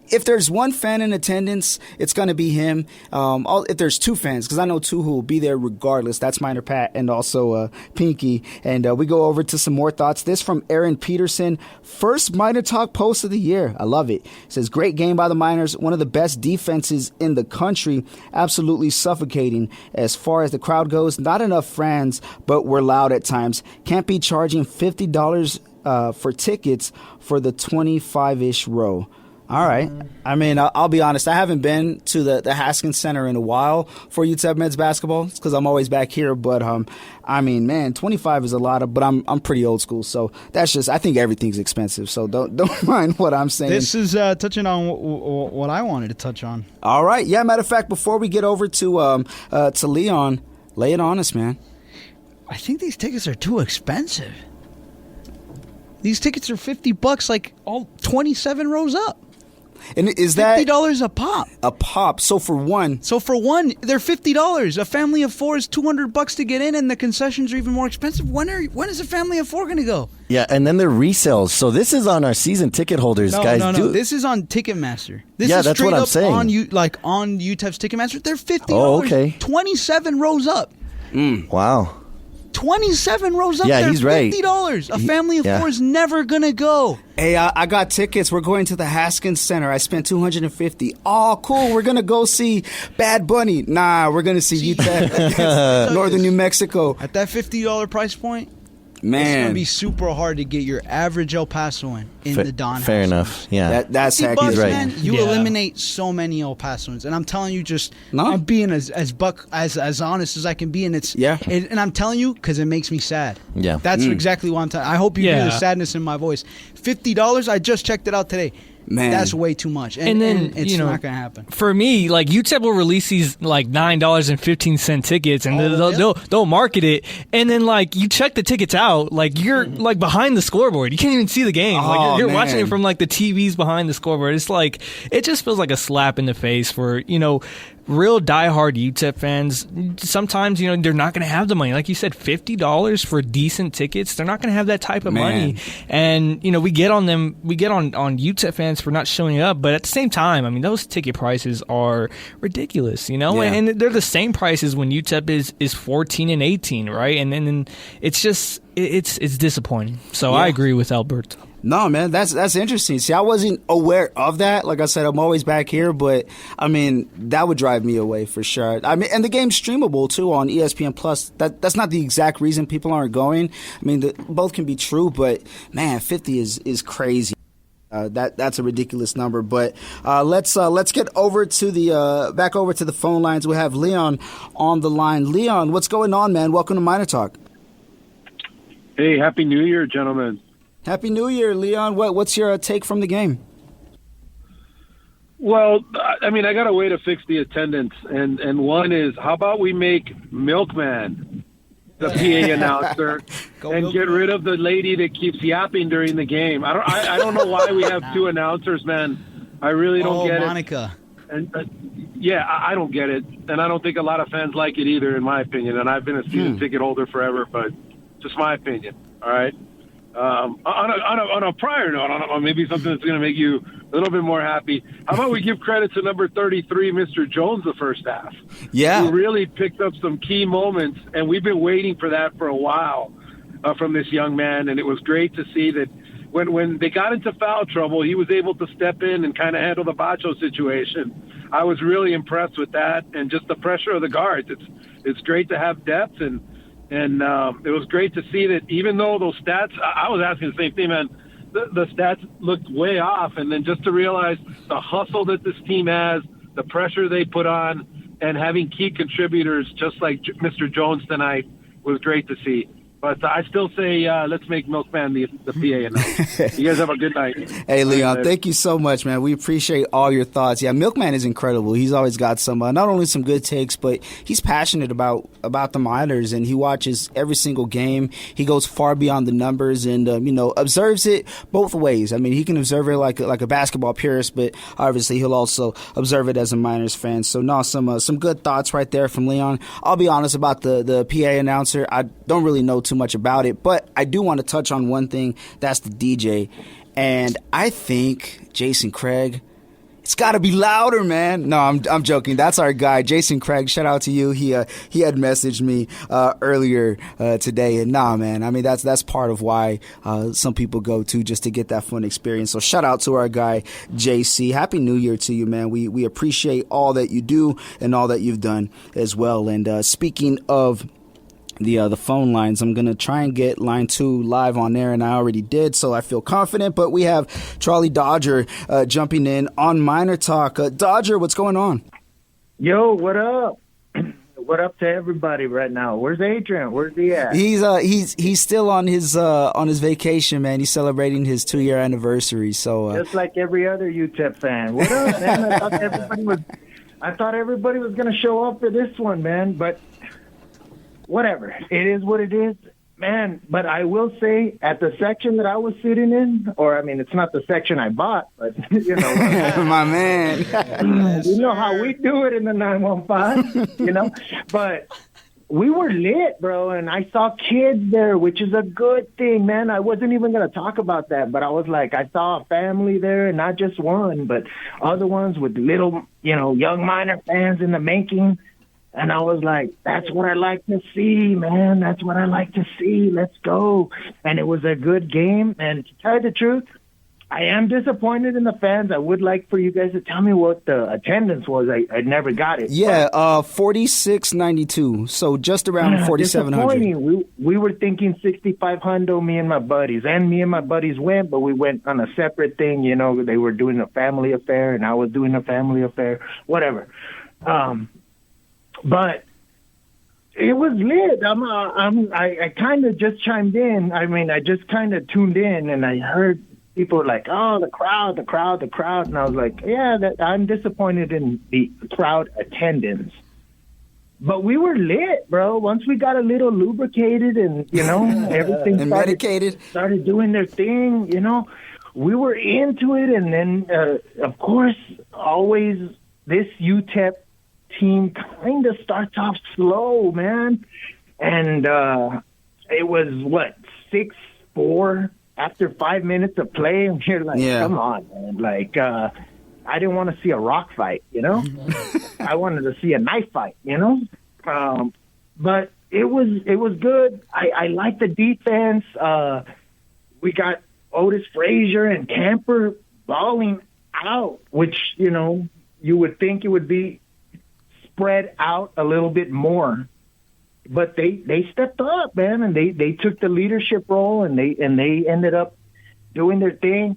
If there's one fan in attendance, it's going to be him. If there's 2 fans, because I know 2 who will be there regardless. That's Miner Pat and also Pinky. And we go over to some more thoughts. This from Aaron Peterson. First Miner Talk post of the year. I love it. It says, great game by the Miners. One of the best defenses in the country. Absolutely suffocating. As far as the crowd goes, not enough fans, but we're loud at times. Can't be charging $50 for tickets for the 25-ish row. All right. I mean, I'll be honest. I haven't been to the Haskins Center in a while for UTEP men's basketball. It's because I'm always back here. But, I mean, man, 25 is a lot but I'm pretty old school. So that's just, I think everything's expensive. So don't mind what I'm saying. This is touching on what I wanted to touch on. All right. Yeah, matter of fact, before we get over to Leon, lay it on us, man. I think these tickets are too expensive. These tickets are $50, like all 27 rows up. And is that $50 a pop? A pop. So for one, they're $50. A family of 4 is $200 to get in, and the concessions are even more expensive. When is a family of 4 going to go? Yeah, and then they're resales. So this is on our season ticket holders, guys. No. This is on Ticketmaster. That's what I'm saying. On UTEP's Ticketmaster, they're $50. Oh, okay. 27 rows up. Wow. 27 rows up Yeah, there. he's right. $50. A family of four is never going to go. Hey, I got tickets. We're going to the Haskins Center. I spent $250. Oh, cool. We're going to go see Bad Bunny. Nah, we're going to see UTEP against Northern New Mexico. At that $50 price point, man, it's going to be super hard to get your average El Pasoan in the Don Fair house. enough. Yeah. That's $50, he's right. man, you eliminate so many El Pasoans. And I'm telling you, I'm being as honest as I can be. And it's and I'm telling you because it makes me sad. Yeah. That's exactly why I'm telling you. I hope you hear the sadness in my voice. $50, I just checked it out today. Man, that's way too much, and then it's not going to happen. For me, like UTEP will release these like $9.15 tickets, and they'll market it, and then like you check the tickets out, like you're like behind the scoreboard, you can't even see the game. Like you're watching it from like the TVs behind the scoreboard. It's like it just feels like a slap in the face for real diehard UTEP fans. Sometimes they're not going to have the money, like you said, $50 for decent tickets. They're not going to have that type of money, and we get on them. We get on UTEP fans for not showing up, but at the same time, I mean, those ticket prices are ridiculous, and they're the same prices when UTEP is 14 and 18, right? And then it's just it's disappointing. So I agree with Alberto. No, man, that's interesting. See, I wasn't aware of that. Like I said, I'm always back here, but I mean, that would drive me away for sure. I mean, and the game's streamable too on ESPN Plus. That's not the exact reason people aren't going. I mean, both can be true, but man, 50 is crazy. That's a ridiculous number. But let's get over to back over to the phone lines. We have Leon on the line. Leon, what's going on, man? Welcome to MinerTalk. Hey, Happy New Year, gentlemen. Happy New Year, Leon. What's your take from the game? Well, I mean, I got a way to fix the attendance, and one is, how about we make Milkman the PA announcer and get rid of the lady that keeps yapping during the game? I don't know why we have two announcers, man. I really don't get Monica. it. And I don't get it, and I don't think a lot of fans like it either, in my opinion. And I've been a season ticket holder forever, but just my opinion. All right. On a prior note, on maybe something that's going to make you a little bit more happy, how about we give credit to number 33, Mr. Jones, the first half? Yeah. He really picked up some key moments, and we've been waiting for that for a while from this young man, and it was great to see that when they got into foul trouble, he was able to step in and kind of handle the Bacho situation. I was really impressed with that, and just the pressure of the guards. It's great to have depth, and it was great to see that even though those stats, I was asking the same thing, man, the stats looked way off. And then just to realize the hustle that this team has, the pressure they put on, and having key contributors just like Mr. Jones tonight was great to see. But I still say let's make Milkman the PA announcer. You guys have a good night. Hey, Leon, thank you so much, man. We appreciate all your thoughts. Yeah, Milkman is incredible. He's always got some, not only some good takes, but he's passionate about the Miners, and he watches every single game. He goes far beyond the numbers and, observes it both ways. I mean, he can observe it like a basketball purist, but obviously he'll also observe it as a Miners fan. So, no, some good thoughts right there from Leon. I'll be honest about the PA announcer. I don't really know too much about it, but I do want to touch on one thing. That's the DJ, and I think Jason Craig, it's got to be louder, man. No, I'm joking. That's our guy, Jason Craig. Shout out to you. He had messaged me earlier today, and man, I mean that's part of why some people go to, just to get that fun experience. So shout out to our guy JC. Happy New Year to you, man. We appreciate all that you do and all that you've done as well. And speaking of the phone lines, I'm going to try and get line 2 live on there, and I already did, so I feel confident. But we have Charlie Dodger jumping in on MinerTalk. Dodger, what's going on? Yo, what up? What up to everybody right now? Where's Adrian? Where's he at? He's still on his vacation, man. He's celebrating his 2-year anniversary. So just like every other UTEP fan. What up, man? I thought everybody was going to show up for this one, man, but whatever. It is what it is, man. But I will say, at the section that I was sitting in, or I mean, it's not the section I bought, but my man, you know how we do it in the 915, But we were lit, bro, and I saw kids there, which is a good thing, man. I wasn't even going to talk about that, but I was like, I saw a family there, and not just one, but other ones with little, young Miner fans in the making. And I was like, that's what I like to see, man. That's what I like to see. Let's go. And it was a good game. And to tell you the truth, I am disappointed in the fans. I would like for you guys to tell me what the attendance was. I never got it. Yeah, 4692. So just around 4,700. We were thinking 6,500, me and my buddies. And me and my buddies went, but we went on a separate thing. You know, they were doing a family affair, and I was doing a family affair. Whatever. But it was lit. I kind of just chimed in. I mean, I just kind of tuned in, and I heard people were like, oh, the crowd. And I was like, yeah, I'm disappointed in the crowd attendance. But we were lit, bro. Once we got a little lubricated and, you know, everything and medicated, started doing their thing, you know, we were into it. And then, of course, always this UTEP team kind of starts off slow, man. And it was, 6-4 after 5 minutes of play? And you're like, come on, man. Like, I didn't want to see a rock fight, you know? I wanted to see a knife fight, you know? But it was good. I like the defense. We got Otis Frazier and Camper balling out, which, you know, you would think it would be spread out a little bit more. But they stepped up, man, and they took the leadership role, and they ended up doing their thing.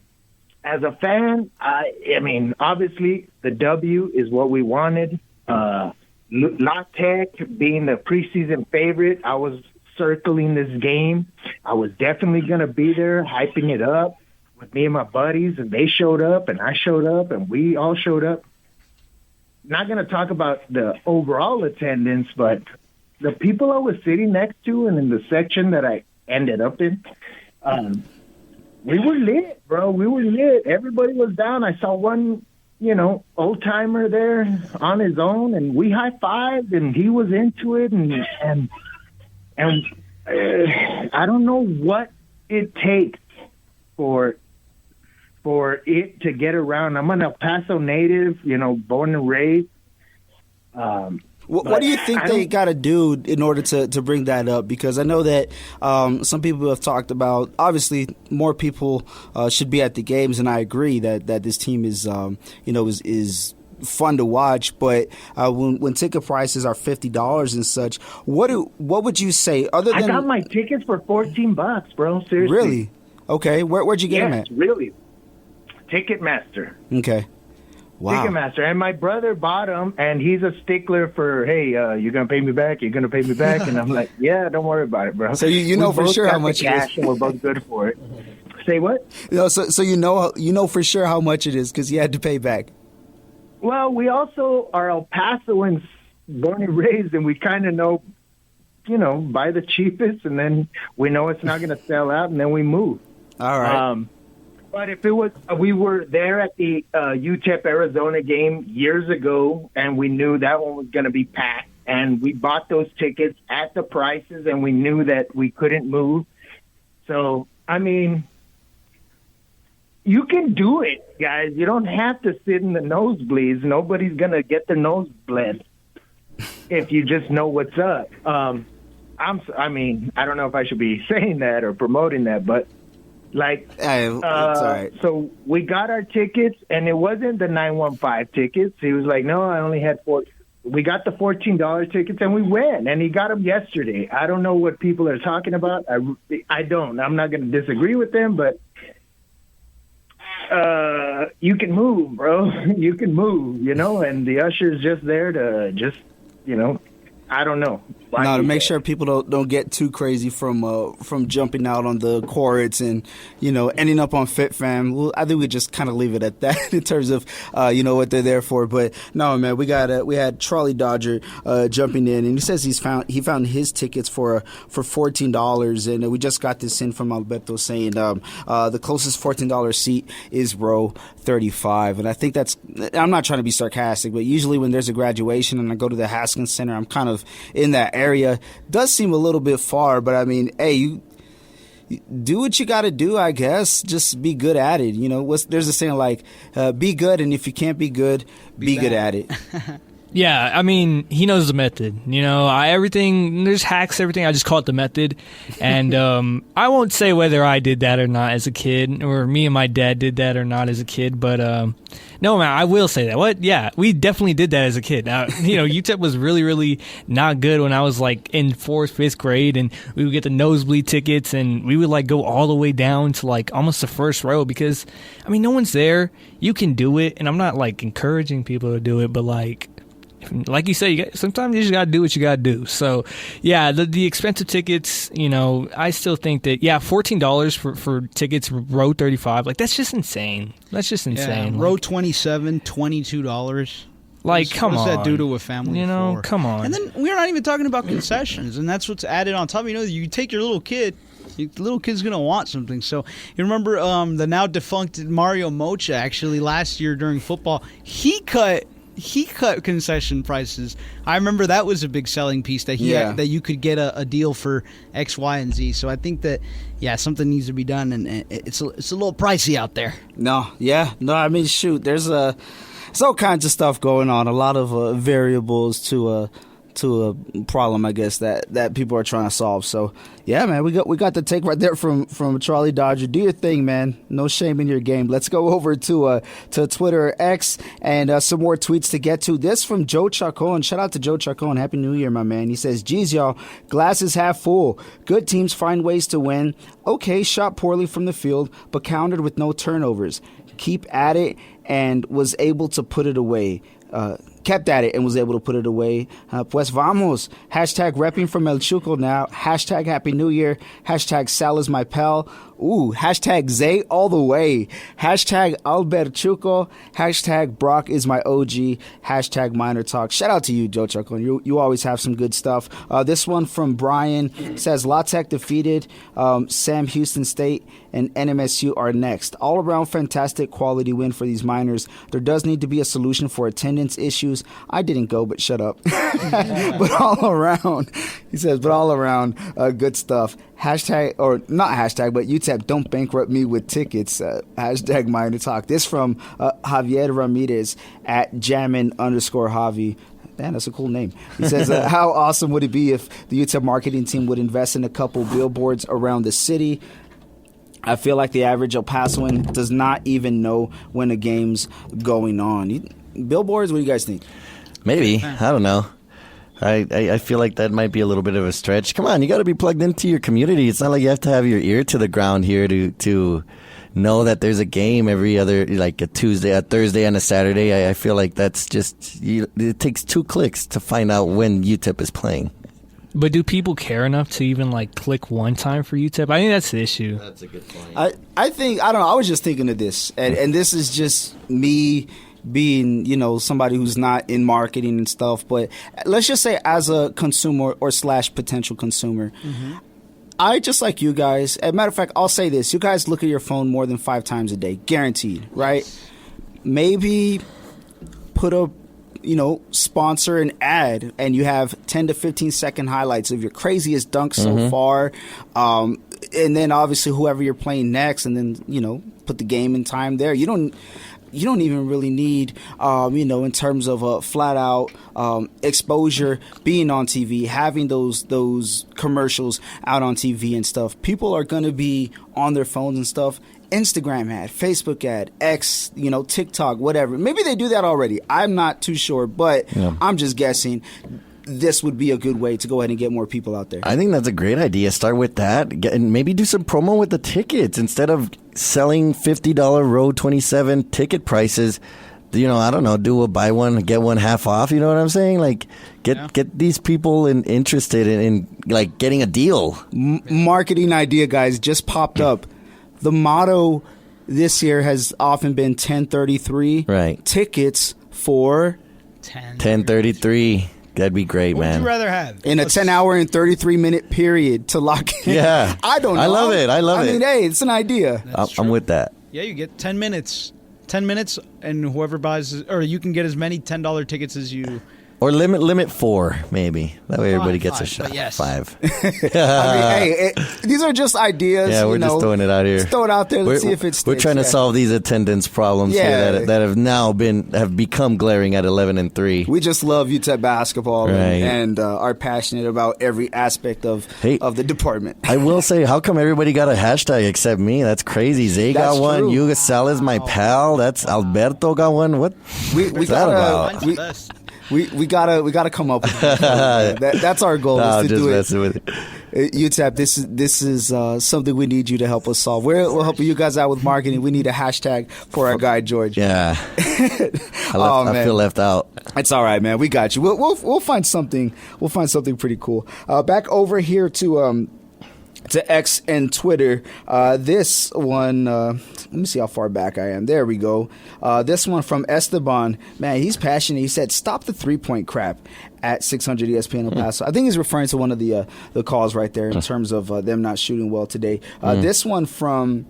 As a fan, I mean, obviously the W is what we wanted. La Tech being the preseason favorite, I was circling this game. I was definitely going to be there, hyping it up with me and my buddies, and they showed up, and I showed up, and we all showed up. Not going to talk about the overall attendance, but the people I was sitting next to and in the section that I ended up in, we were lit, bro. We were lit. Everybody was down. I saw one, you know, old-timer there on his own, and we high-fived, and he was into it, and I don't know what it takes for it to get around. I'm an El Paso native, you know, born and raised. What do you think they got to do in order to bring that up? Because I know that some people have talked about, obviously, more people should be at the games, and I agree that this team is, is fun to watch. But when ticket prices are $50 and such, what would you say? Other than I got my tickets for $14, bro. Seriously. Really? Okay. Where'd you get them at? Really. Ticketmaster. Okay. Wow. Ticketmaster. And my brother bought them, and he's a stickler for, hey, you're going to pay me back? You're going to pay me back? And I'm like, yeah, don't worry about it, bro. So you know for sure how much it is. And we're both good for it. Say what? No, so you know for sure how much it is because you had to pay back. Well, we also are El Pasoans, born and raised, and we kind of know, you know, buy the cheapest, and then we know it's not going to sell out, and then we move. All right. But if it was, we were there at the UTEP Arizona game years ago, and we knew that one was going to be packed, and we bought those tickets at the prices, and we knew that we couldn't move. So, I mean, you can do it, guys. You don't have to sit in the nosebleeds. Nobody's going to get their nose bled if you just know what's up. I don't know if I should be saying that or promoting that, but like, it's all right. So we got our tickets, and it wasn't the 915 tickets. He was like, no, I only had 4. We got the $14 tickets, and we went, and he got them yesterday. I don't know what people are talking about. I don't. I'm not going to disagree with them, but you can move, bro. You can move, you know, and the usher's just there to just, you know, I don't know. To make sure people don't get too crazy from jumping out on the courts and, you know, ending up on FitFam. Well, I think we just kind of leave it at that in terms of what they're there for. But no, man, we had Charlie Dodger jumping in, and he says he found his tickets for $14, and we just got this in from Alberto saying the closest $14 seat is row 35, and I think I'm not trying to be sarcastic, but usually when there's a graduation and I go to the Haskins Center, I'm kind of in that area. Does seem a little bit far, but I mean, hey, you do what you got to do, I guess. Just be good at it. You know, there's a saying like, be good, and if you can't be good, be good at it. Yeah, I mean, he knows the method. There's hacks, everything. I just call it the method. And I won't say whether I did that or not as a kid, or me and my dad did that or not as a kid. But no, man, I will say that. What? Yeah, we definitely did that as a kid. Now, UTEP was really, really not good when I was like in 4th, 5th grade, and we would get the nosebleed tickets, and we would like go all the way down to like almost the first row because, I mean, no one's there. You can do it, and I'm not like encouraging people to do it, but like you said, sometimes you just gotta do what you gotta do. So, yeah, the expensive tickets, I still think that $14 for tickets row 35, like that's just insane. That's just insane. Yeah, row 27, $22. Like, come on. What does that do to a family? Come on. And then we're not even talking about concessions, and that's what's added on top. You take your little kid. The little kid's going to want something. So you remember the now defunct Mario Mocha, actually, last year during football, he cut concession prices. I remember that was a big selling piece that that you could get a deal for X, Y, and Z. So I think that something needs to be done, and it's a little pricey out there. No, I mean, shoot, there's all kinds of stuff going on. A lot of variables to a problem, I guess, that people are trying to solve. So yeah, man, we got the take right there from Charlie Dodger. Do your thing, man. No shame in your game. Let's go over to Twitter X and some more tweets to get to. This from Joe Chacon. Shout out to Joe Chacon. Happy New Year, my man. He says, "Geez, y'all, glass is half full. Good teams find ways to win. Okay, shot poorly from the field, but countered with no turnovers. Keep at it and was able to put it away." Kept at it and was able to put it away. Pues vamos. Hashtag repping from El Chuco now. Hashtag Happy New Year. Hashtag Sal is my pal. Ooh, hashtag Zay all the way. Hashtag Albert Chuco. Hashtag Brock is my OG. Hashtag MinerTalk. Shout out to you, Joe Chuco. You always have some good stuff. This one from Brian says, La Tech defeated Sam Houston State and NMSU are next. All around fantastic quality win for these Miners. There does need to be a solution for attendance issues. I didn't go, but shut up. But all around, he says, good stuff. Hashtag, or not hashtag, but UTEP, don't bankrupt me with tickets. Hashtag MinerTalk. This from Javier Ramirez at Jammin_Javi. Man, that's a cool name. He says, how awesome would it be if the UTEP marketing team would invest in a couple billboards around the city? I feel like the average El Pasoan does not even know when a game's going on. Billboards, what do you guys think? Maybe. I don't know. I feel like that might be a little bit of a stretch. Come on, you got to be plugged into your community. It's not like you have to have your ear to the ground here to know that there's a game every other, like a Tuesday, a Thursday, and a Saturday. I feel like that's just, it takes 2 clicks to find out when UTEP is playing. But do people care enough to even like click one time for UTEP? I think that's the issue. That's a good point. I think, I don't know, I was just thinking of this, and this is just me being, somebody who's not in marketing and stuff, but let's just say as a consumer or / potential consumer, I just like you guys. As a matter of fact, I'll say this. You guys look at your phone more than 5 times a day. Guaranteed, right? Maybe put a, sponsor an ad and you have 10 to 15 second highlights of your craziest dunk so far. And then obviously whoever you're playing next, and then, put the game in time there. You don't even really need, in terms of flat out exposure, being on TV, having those commercials out on TV and stuff. People are going to be on their phones and stuff. Instagram ad, Facebook ad, X, TikTok, whatever. Maybe they do that already. I'm not too sure, but I'm just guessing. This would be a good way to go ahead and get more people out there. I think that's a great idea. Start with that, and maybe do some promo with the tickets instead of selling $50 row 27 ticket prices. I don't know, do a buy one get one half off. You know what I'm saying? Like get these people interested in like getting a deal. Marketing idea, guys, just popped up. The motto this year has often been 1033. Right. Tickets for 1033. That'd be great, man. What would you rather have? In a 10-hour and 33-minute period to lock in. Yeah. I don't know. I love it. I mean, hey, it's an idea. I'm with that. Yeah, you get 10 minutes. 10 minutes, and whoever buys, or you can get as many $10 tickets as you Or limit 4, maybe. That way everybody gets a shot. Yes. 5. These are just ideas. Yeah, we're just throwing it out here. Just throw it out there. Let's see if it's. We're trying to solve these attendance problems here that have now have become glaring at 11-3. We just love UTEP basketball and are passionate about every aspect of the department. I will say, how come everybody got a hashtag except me? That's crazy. Zay got one. True. Hugo Sal is my pal. That's Alberto got one. What? What's that about? We gotta come up with that's our goal. No, is to just do messing with it. UTEP, this is something we need you to help us solve. We'll help you guys out with marketing. We need a hashtag for our guy George. Yeah, I feel left out. It's all right, man. We got you. We'll find something. We'll find something pretty cool. Back over here to X and Twitter. This one, let me see how far back I am. There we go. This one from Esteban. Man, he's passionate. He said, "Stop the 3-point crap at 600 ESPN El Paso." I think he's referring to one of the calls right there in terms of them not shooting well today. This one from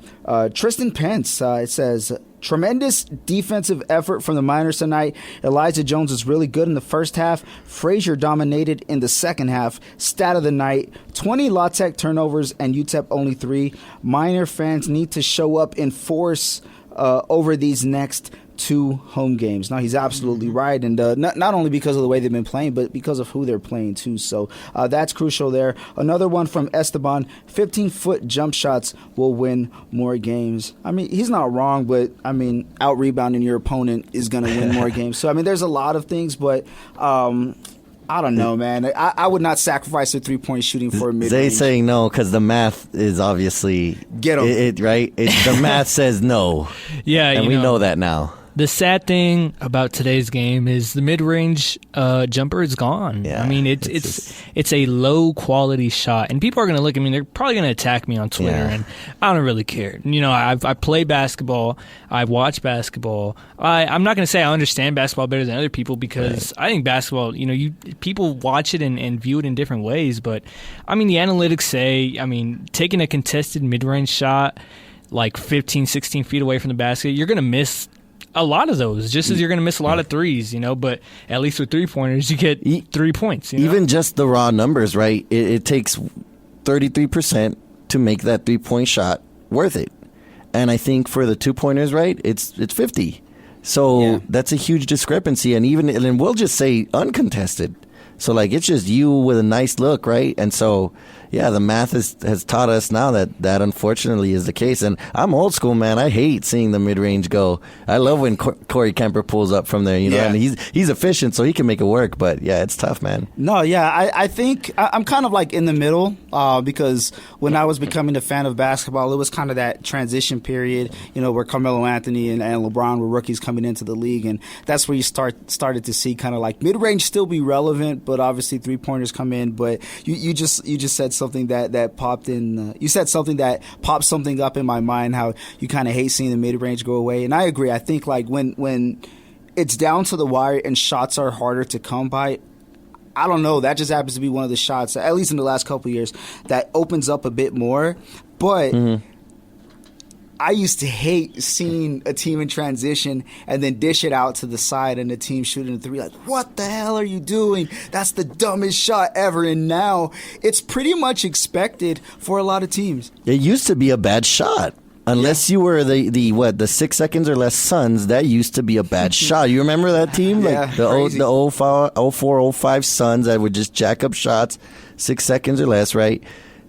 Tristan Pence. It says, "Tremendous defensive effort from the Miners tonight. Elijah Jones was really good in the first half. Frazier dominated in the second half. Stat of the night, 20 La Tech turnovers and UTEP only 3. Miner fans need to show up in force over these next 2 home games." Now, he's absolutely right, and not only because of the way they've been playing, but because of who they're playing, too. So that's crucial there. Another one from Esteban, 15-foot jump shots will win more games. I mean, he's not wrong, but, I mean, out-rebounding your opponent is going to win more games. So, I mean, there's a lot of things, but I don't know, man. I would not sacrifice a 3-point shooting for a mid-range. Zay's saying no because the math is obviously... Get him. Right? The math says no. Yeah, and we know that now. The sad thing about today's game is the mid-range jumper is gone. Yeah, I mean, it's a low-quality shot. And people are going to look at me. They're probably going to attack me on Twitter, and I don't really care. You know, I play basketball. I watch basketball. I'm not going to say I understand basketball better than other people because I think basketball, you know, people watch it and view it in different ways. But, I mean, the analytics say, I mean, taking a contested mid-range shot like 15, 16 feet away from the basket, you're going to miss a lot of those, just as you're going to miss a lot of threes, you know, but at least with 3-pointers, you get 3 points. You know? Even just the raw numbers, right? It takes 33% to make that 3-point shot worth it. And I think for the 2-pointers, right, it's 50. So that's a huge discrepancy. And we'll just say uncontested. So, like, it's just you with a nice look, right? And so, yeah, the math has taught us now that unfortunately is the case. And I'm old school, man. I hate seeing the mid-range go. I love when Corey Kemper pulls up from there, you know, and he's efficient, so he can make it work. But, yeah, it's tough, man. No, yeah, I think I'm kind of like in the middle because when I was becoming a fan of basketball, it was kind of that transition period, you know, where Carmelo Anthony and LeBron were rookies coming into the league. And that's where you started to see kind of like mid-range still be relevant, but obviously 3-pointers come in. But you just said something that popped in. You said something that popped something up in my mind, how you kind of hate seeing the mid-range go away. And I agree. I think like when it's down to the wire and shots are harder to come by, I don't know. That just happens to be one of the shots, at least in the last couple of years, that opens up a bit more. But I used to hate seeing a team in transition and then dish it out to the side and the team shooting a 3. Like, what the hell are you doing? That's the dumbest shot ever. And now it's pretty much expected for a lot of teams. It used to be a bad shot. Unless you were the 6 seconds or less Suns, that used to be a bad shot. You remember that team? Like the 04, 05 Suns that would just jack up shots 6 seconds or less, right?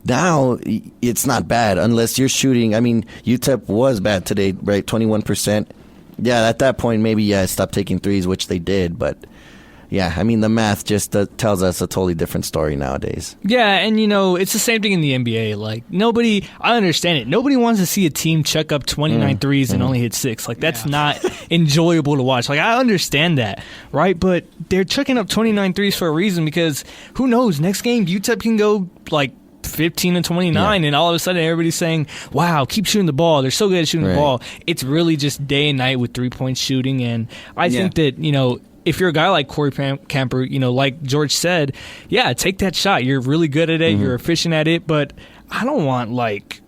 Now, it's not bad unless you're shooting. I mean, UTEP was bad today, right? 21%. Yeah, at that point, maybe, stop taking threes, which they did. But, yeah, I mean, the math just tells us a totally different story nowadays. Yeah, and, you know, it's the same thing in the NBA. Like, I understand it. Nobody wants to see a team chuck up 29 threes and only hit 6. Like, that's not enjoyable to watch. Like, I understand that, right? But they're chucking up 29 threes for a reason because who knows? Next game, UTEP can go, like, 15 and 29, and all of a sudden everybody's saying, wow, keep shooting the ball. They're so good at shooting the ball. It's really just day and night with 3-point shooting, and I think that, you know, if you're a guy like Corey Kemper, you know, like George said, take that shot. You're really good at it. You're efficient at it, but I don't want, like,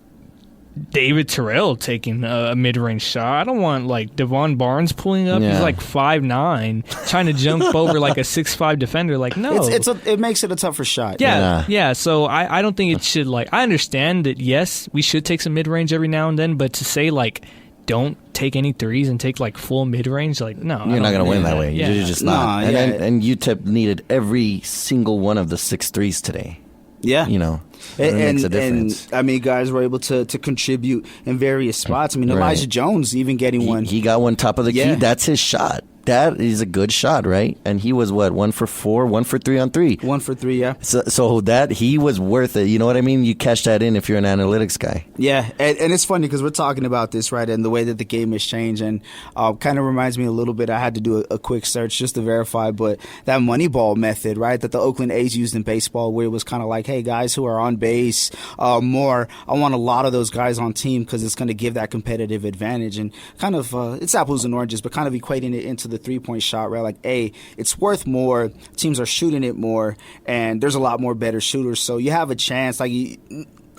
David Terrell taking a mid-range shot. I don't want like Devon Barnes pulling up. Yeah. He's like 5'9", trying to jump over like a 6'5" defender. Like, no, it makes it a tougher shot. Yeah. So I don't think it should, like, I understand that, yes, we should take some mid-range every now and then, but to say like don't take any threes and take like full mid-range, like, no, you're not going to win that way. Yeah. You're just not. And UTEP needed every single one of the 6 threes today. Yeah. You know, it makes a difference. And I mean, guys were able to contribite in various spots. I mean, Elijah Jones even getting one. He got one top of the key. That's his shot. That is a good shot, right? And he was, 1 for 4, 1 for 3 on 3. 1 for 3, yeah. So that, he was worth it. You know what I mean? You catch that in if you're an analytics guy. Yeah, and it's funny because we're talking about this, right, and the way that the game has changed, and kind of reminds me a little bit. I had to do a quick search just to verify, but that Moneyball method, right, that the Oakland A's used in baseball, where it was kind of like, hey, guys who are on base more, I want a lot of those guys on team because it's going to give that competitive advantage, and kind of, it's apples and oranges, but kind of equating it into the three-point shot, right? Like, A, it's worth more, teams are shooting it more, and there's a lot more better shooters, so you have a chance. Like,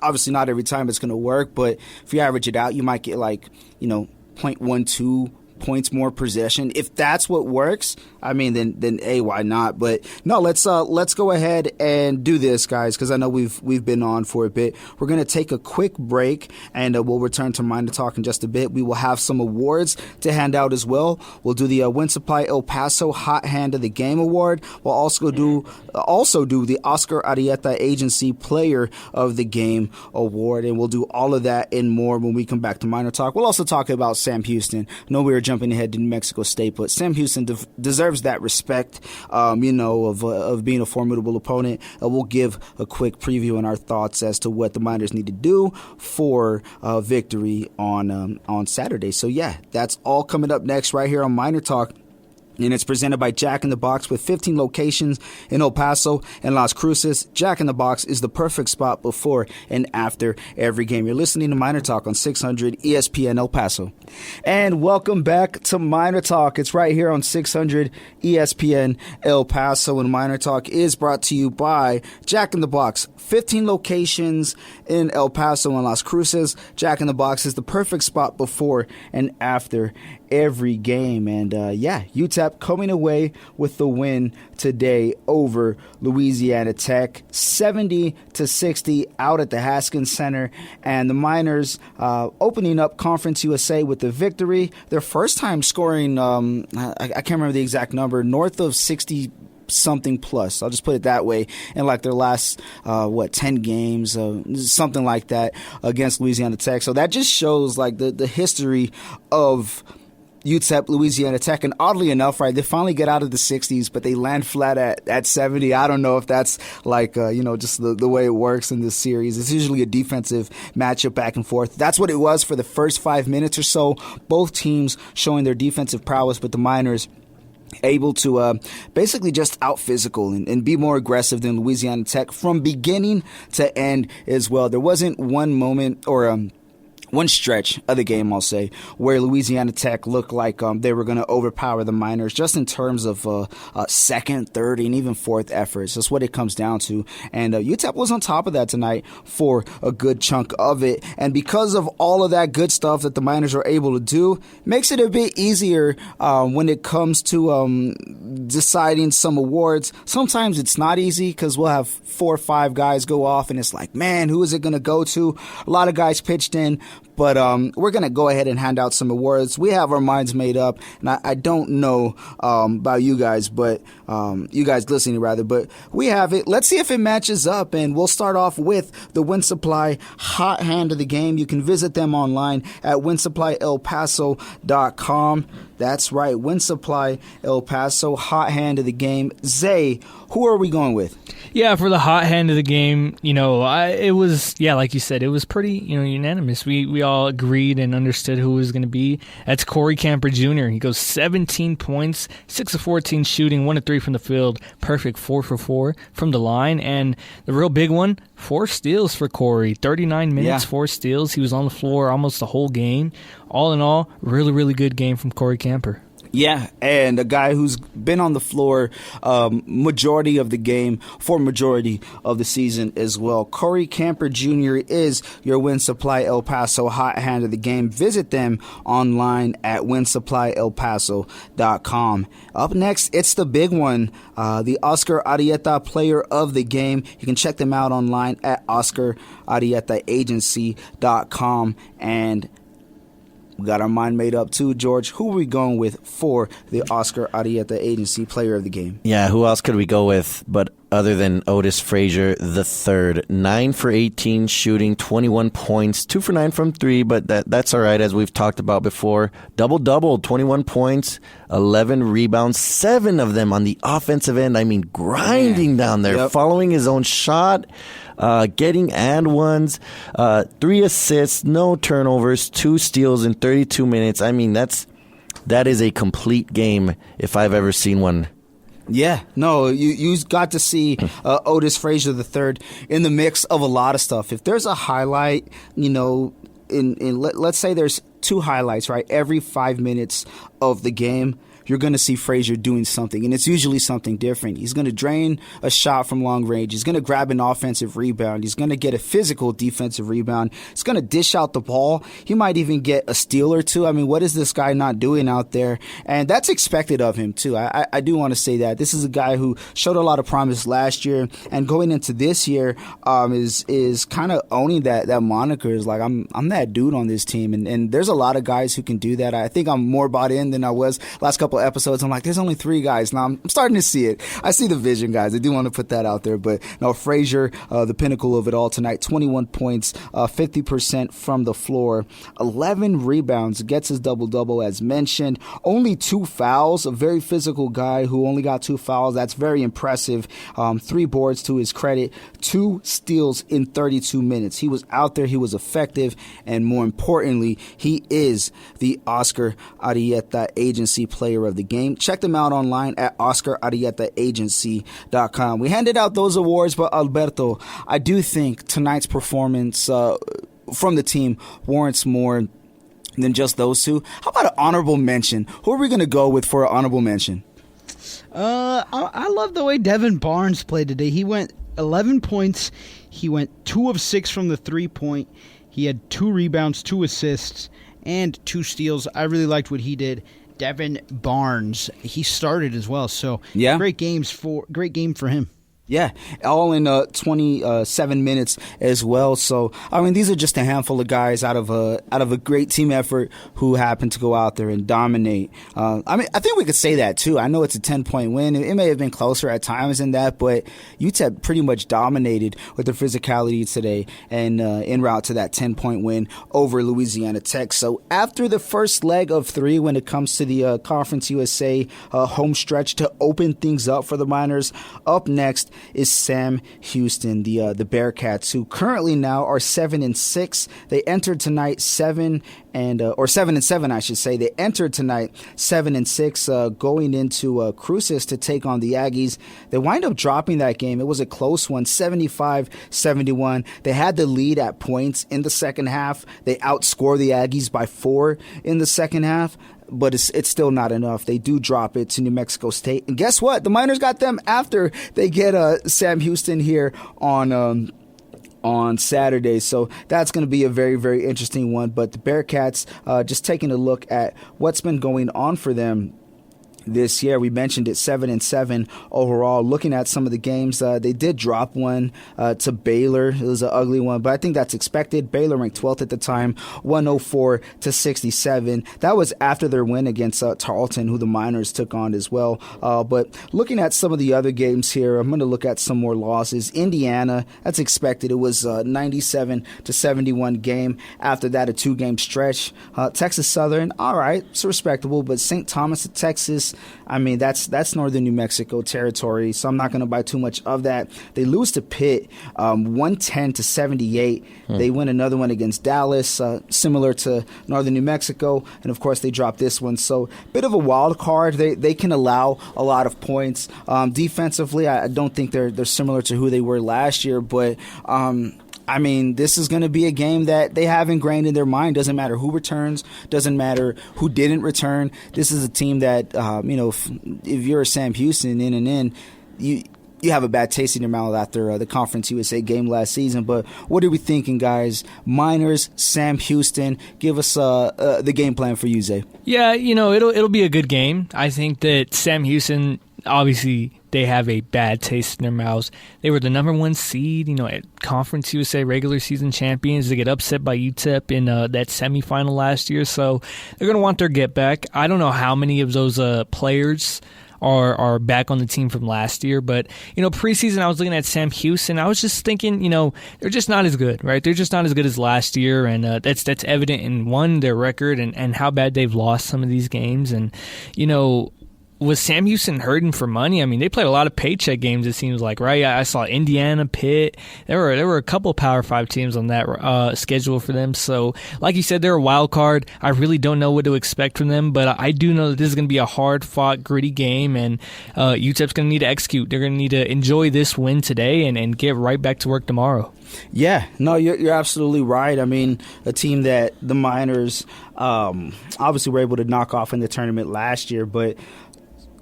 obviously not every time it's going to work, but if you average it out, you might get like, 0.12 points more possession. If that's what works, I mean, then why not? But no, let's go ahead and do this, guys, because I know we've been on for a bit. We're gonna take a quick break, and we'll return to MinerTalk in just a bit. We will have some awards to hand out as well. We'll do the Win Supply El Paso Hot Hand of the Game Award. We'll also do the Oscar Arieta Agency Player of the Game Award, and we'll do all of that and more when we come back to MinerTalk. We'll also talk about Sam Houston. I know we were jumping ahead to New Mexico State, but Sam Houston deserves that respect, of being a formidable opponent. We'll give a quick preview and our thoughts as to what the Miners need to do for victory on Saturday. So yeah, that's all coming up next right here on MinerTalk. And it's presented by Jack in the Box with 15 locations in El Paso and Las Cruces. Jack in the Box is the perfect spot before and after every game. You're listening to MinerTalk on 600 ESPN El Paso. And welcome back to MinerTalk. It's right here on 600 ESPN El Paso. And MinerTalk is brought to you by Jack in the Box. 15 locations in El Paso and Las Cruces. Jack in the Box is the perfect spot before and after every game. And UTEP coming away with the win today over Louisiana Tech, 70-60 out at the Haskins Center, and the Miners opening up Conference USA with the victory. Their first time scoring, I can't remember the exact number, north of 60 something plus, I'll just put it that way, in like their last 10 games, something like that, against Louisiana Tech. So that just shows like the history of UTEP, Louisiana Tech, and oddly enough, right, they finally get out of the 60s, but they land flat at 70. I don't know if that's like, just the way it works in this series. It's usually a defensive matchup back and forth. That's what it was for the first 5 minutes or so. Both teams showing their defensive prowess, but the Miners able to basically just out-physical and be more aggressive than Louisiana Tech from beginning to end as well. There wasn't one moment or one stretch of the game, I'll say, where Louisiana Tech looked like they were going to overpower the Miners just in terms of second, third, and even fourth efforts. That's what it comes down to. And UTEP was on top of that tonight for a good chunk of it. And because of all of that good stuff that the Miners are able to do, makes it a bit easier when it comes to deciding some awards. Sometimes it's not easy because we'll have 4 or 5 guys go off, and it's like, man, who is it going to go to? A lot of guys pitched in. But we're going to go ahead and hand out some awards. We have our minds made up, and I don't know about you guys, but you guys listening rather, but we have it. Let's see if it matches up, and we'll start off with the Win Supply Hot Hand of the Game. You can visit them online at winsupplyelpaso.com. That's right, Win Supply El Paso, Hot Hand of the Game. Zay, who are we going with? Yeah, for the hot hand of the game, it was, like you said, it was pretty, unanimous. We all agreed and understood who it was going to be. That's Corey Camper Jr. He goes 17 points, 6 of 14 shooting, 1 of 3 from the field, perfect 4 for 4 from the line. And the real big one, 4 steals for Corey, 39 minutes, 4 steals. He was on the floor almost the whole game. All in all, really, really good game from Corey Camper. Yeah, and a guy who's been on the floor majority of the game for majority of the season as well. Corey Camper Jr. is your Win Supply El Paso hot hand of the game. Visit them online at winsupplyelpaso.com. Up next, it's the big one, the Oscar Arieta Player of the Game. You can check them out online at oscararietaagency.com. And we got our mind made up too, George. Who are we going with for the Oscar Arieta Agency Player of the Game? Yeah, who else could we go with but other than Otis Frazier III? 9 for 18 shooting, 21 points, 2 for 9 from 3, but that's all right, as we've talked about before. Double-double, 21 points, 11 rebounds, 7 of them on the offensive end. I mean, grinding down there, following his own shot. Getting and ones, 3 assists, no turnovers, 2 steals in 32 minutes. I mean, that is a complete game if I've ever seen one. Yeah, no, you got to see Otis Frazier III in the mix of a lot of stuff. If there's a highlight, let's say there's 2 highlights, right? Every 5 minutes of the game, you're going to see Frazier doing something, and it's usually something different. He's going to drain a shot from long range. He's going to grab an offensive rebound. He's going to get a physical defensive rebound. He's going to dish out the ball. He might even get a steal or 2. I mean, what is this guy not doing out there? And that's expected of him, too. I do want to say that. This is a guy who showed a lot of promise last year, and going into this year is kind of owning that moniker. Is like, I'm that dude on this team, and there's a lot of guys who can do that. I think I'm more bought in than I was last couple episodes. I'm like, there's only 3 guys. Now I'm starting to see it. I see the vision, guys. I do want to put that out there. But no, Frazier, the pinnacle of it all tonight. 21 points, 50% from the floor, 11 rebounds, gets his double-double as mentioned. Only 2 fouls, a very physical guy who only got 2 fouls. That's very impressive. 3 boards to his credit, 2 steals in 32 minutes. He was out there. He was effective. And more importantly, he is the Oscar Arieta Agency Player of the Game. Check them out online at oscararietaagency.com. We handed out those awards, but Alberto, I do think tonight's performance from the team warrants more than just those 2. How about an honorable mention? Who are we going to go with for an honorable mention? I love the way Devin Barnes played today. He went 11 points. He went 2 of 6 from the 3-point. He had 2 rebounds, 2 assists, and 2 steals. I really liked what he did. Devin Barnes, he started as well, so yeah, great game for him. Yeah, all in 27 minutes as well. So, I mean, these are just a handful of guys out of a great team effort who happened to go out there and dominate. I mean, I think we could say that too. I know it's a 10-point win. It may have been closer at times than that, but UTEP pretty much dominated with their physicality today and en route to that 10-point win over Louisiana Tech. So, after the first leg of 3, when it comes to the Conference USA home stretch to open things up for the Miners, up next is Sam Houston, the Bearcats, who currently now are 7-6. They entered tonight 7-7, I should say. They entered tonight 7-6, going into Cruces to take on the Aggies. They wind up dropping that game. It was a close one, 75-71. They had the lead at points in the second half. They outscored the Aggies by 4 in the second half. But it's still not enough. They do drop it to New Mexico State. And guess what? The Miners got them after they get Sam Houston here on Saturday. So that's going to be a very, very interesting one. But the Bearcats, just taking a look at what's been going on for them this year. We mentioned it, 7-7 overall. Looking at some of the games, they did drop one to Baylor. It was an ugly one, but I think that's expected. Baylor ranked 12th at the time, 104-67. That was after their win against Tarleton, who the Miners took on as well. But looking at some of the other games here, I'm going to look at some more losses. Indiana, that's expected. It was a 97-71 game. After that, a 2-game stretch. Texas Southern, all right, it's respectable, but St. Thomas of Texas, I mean, that's northern New Mexico territory, so I'm not going to buy too much of that. They lose to Pitt, 110-78. They win another one against Dallas, similar to northern New Mexico, and of course they drop this one. So bit of a wild card. They can allow a lot of points. Defensively, I don't think they're similar to who they were last year, but I mean, this is going to be a game that they have ingrained in their mind. Doesn't matter who returns, doesn't matter who didn't return. This is a team that, if you're a Sam Houston you have a bad taste in your mouth after the Conference USA game last season. But what are we thinking, guys? Miners, Sam Houston. Give us the game plan for you, Zay. Yeah, it'll be a good game. I think that Sam Houston, obviously, they have a bad taste in their mouths. They were the number 1 seed, at Conference USA regular season champions. They get upset by UTEP in that semifinal last year, so they're going to want their get back. I don't know how many of those players are back on the team from last year. But, preseason I was looking at Sam Houston. I was just thinking, they're just not as good, right? They're just not as good as last year, and that's evident in, their record and how bad they've lost some of these games. And, was Sam Houston hurting for money? I mean, they played a lot of paycheck games, it seems like, right? I saw Indiana, Pitt. There were a couple Power 5 teams on that schedule for them. So, like you said, they're a wild card. I really don't know what to expect from them, but I do know that this is going to be a hard-fought, gritty game, and UTEP's going to need to execute. They're going to need to enjoy this win today and get right back to work tomorrow. Yeah, no, you're absolutely right. I mean, a team that the Miners obviously were able to knock off in the tournament last year, but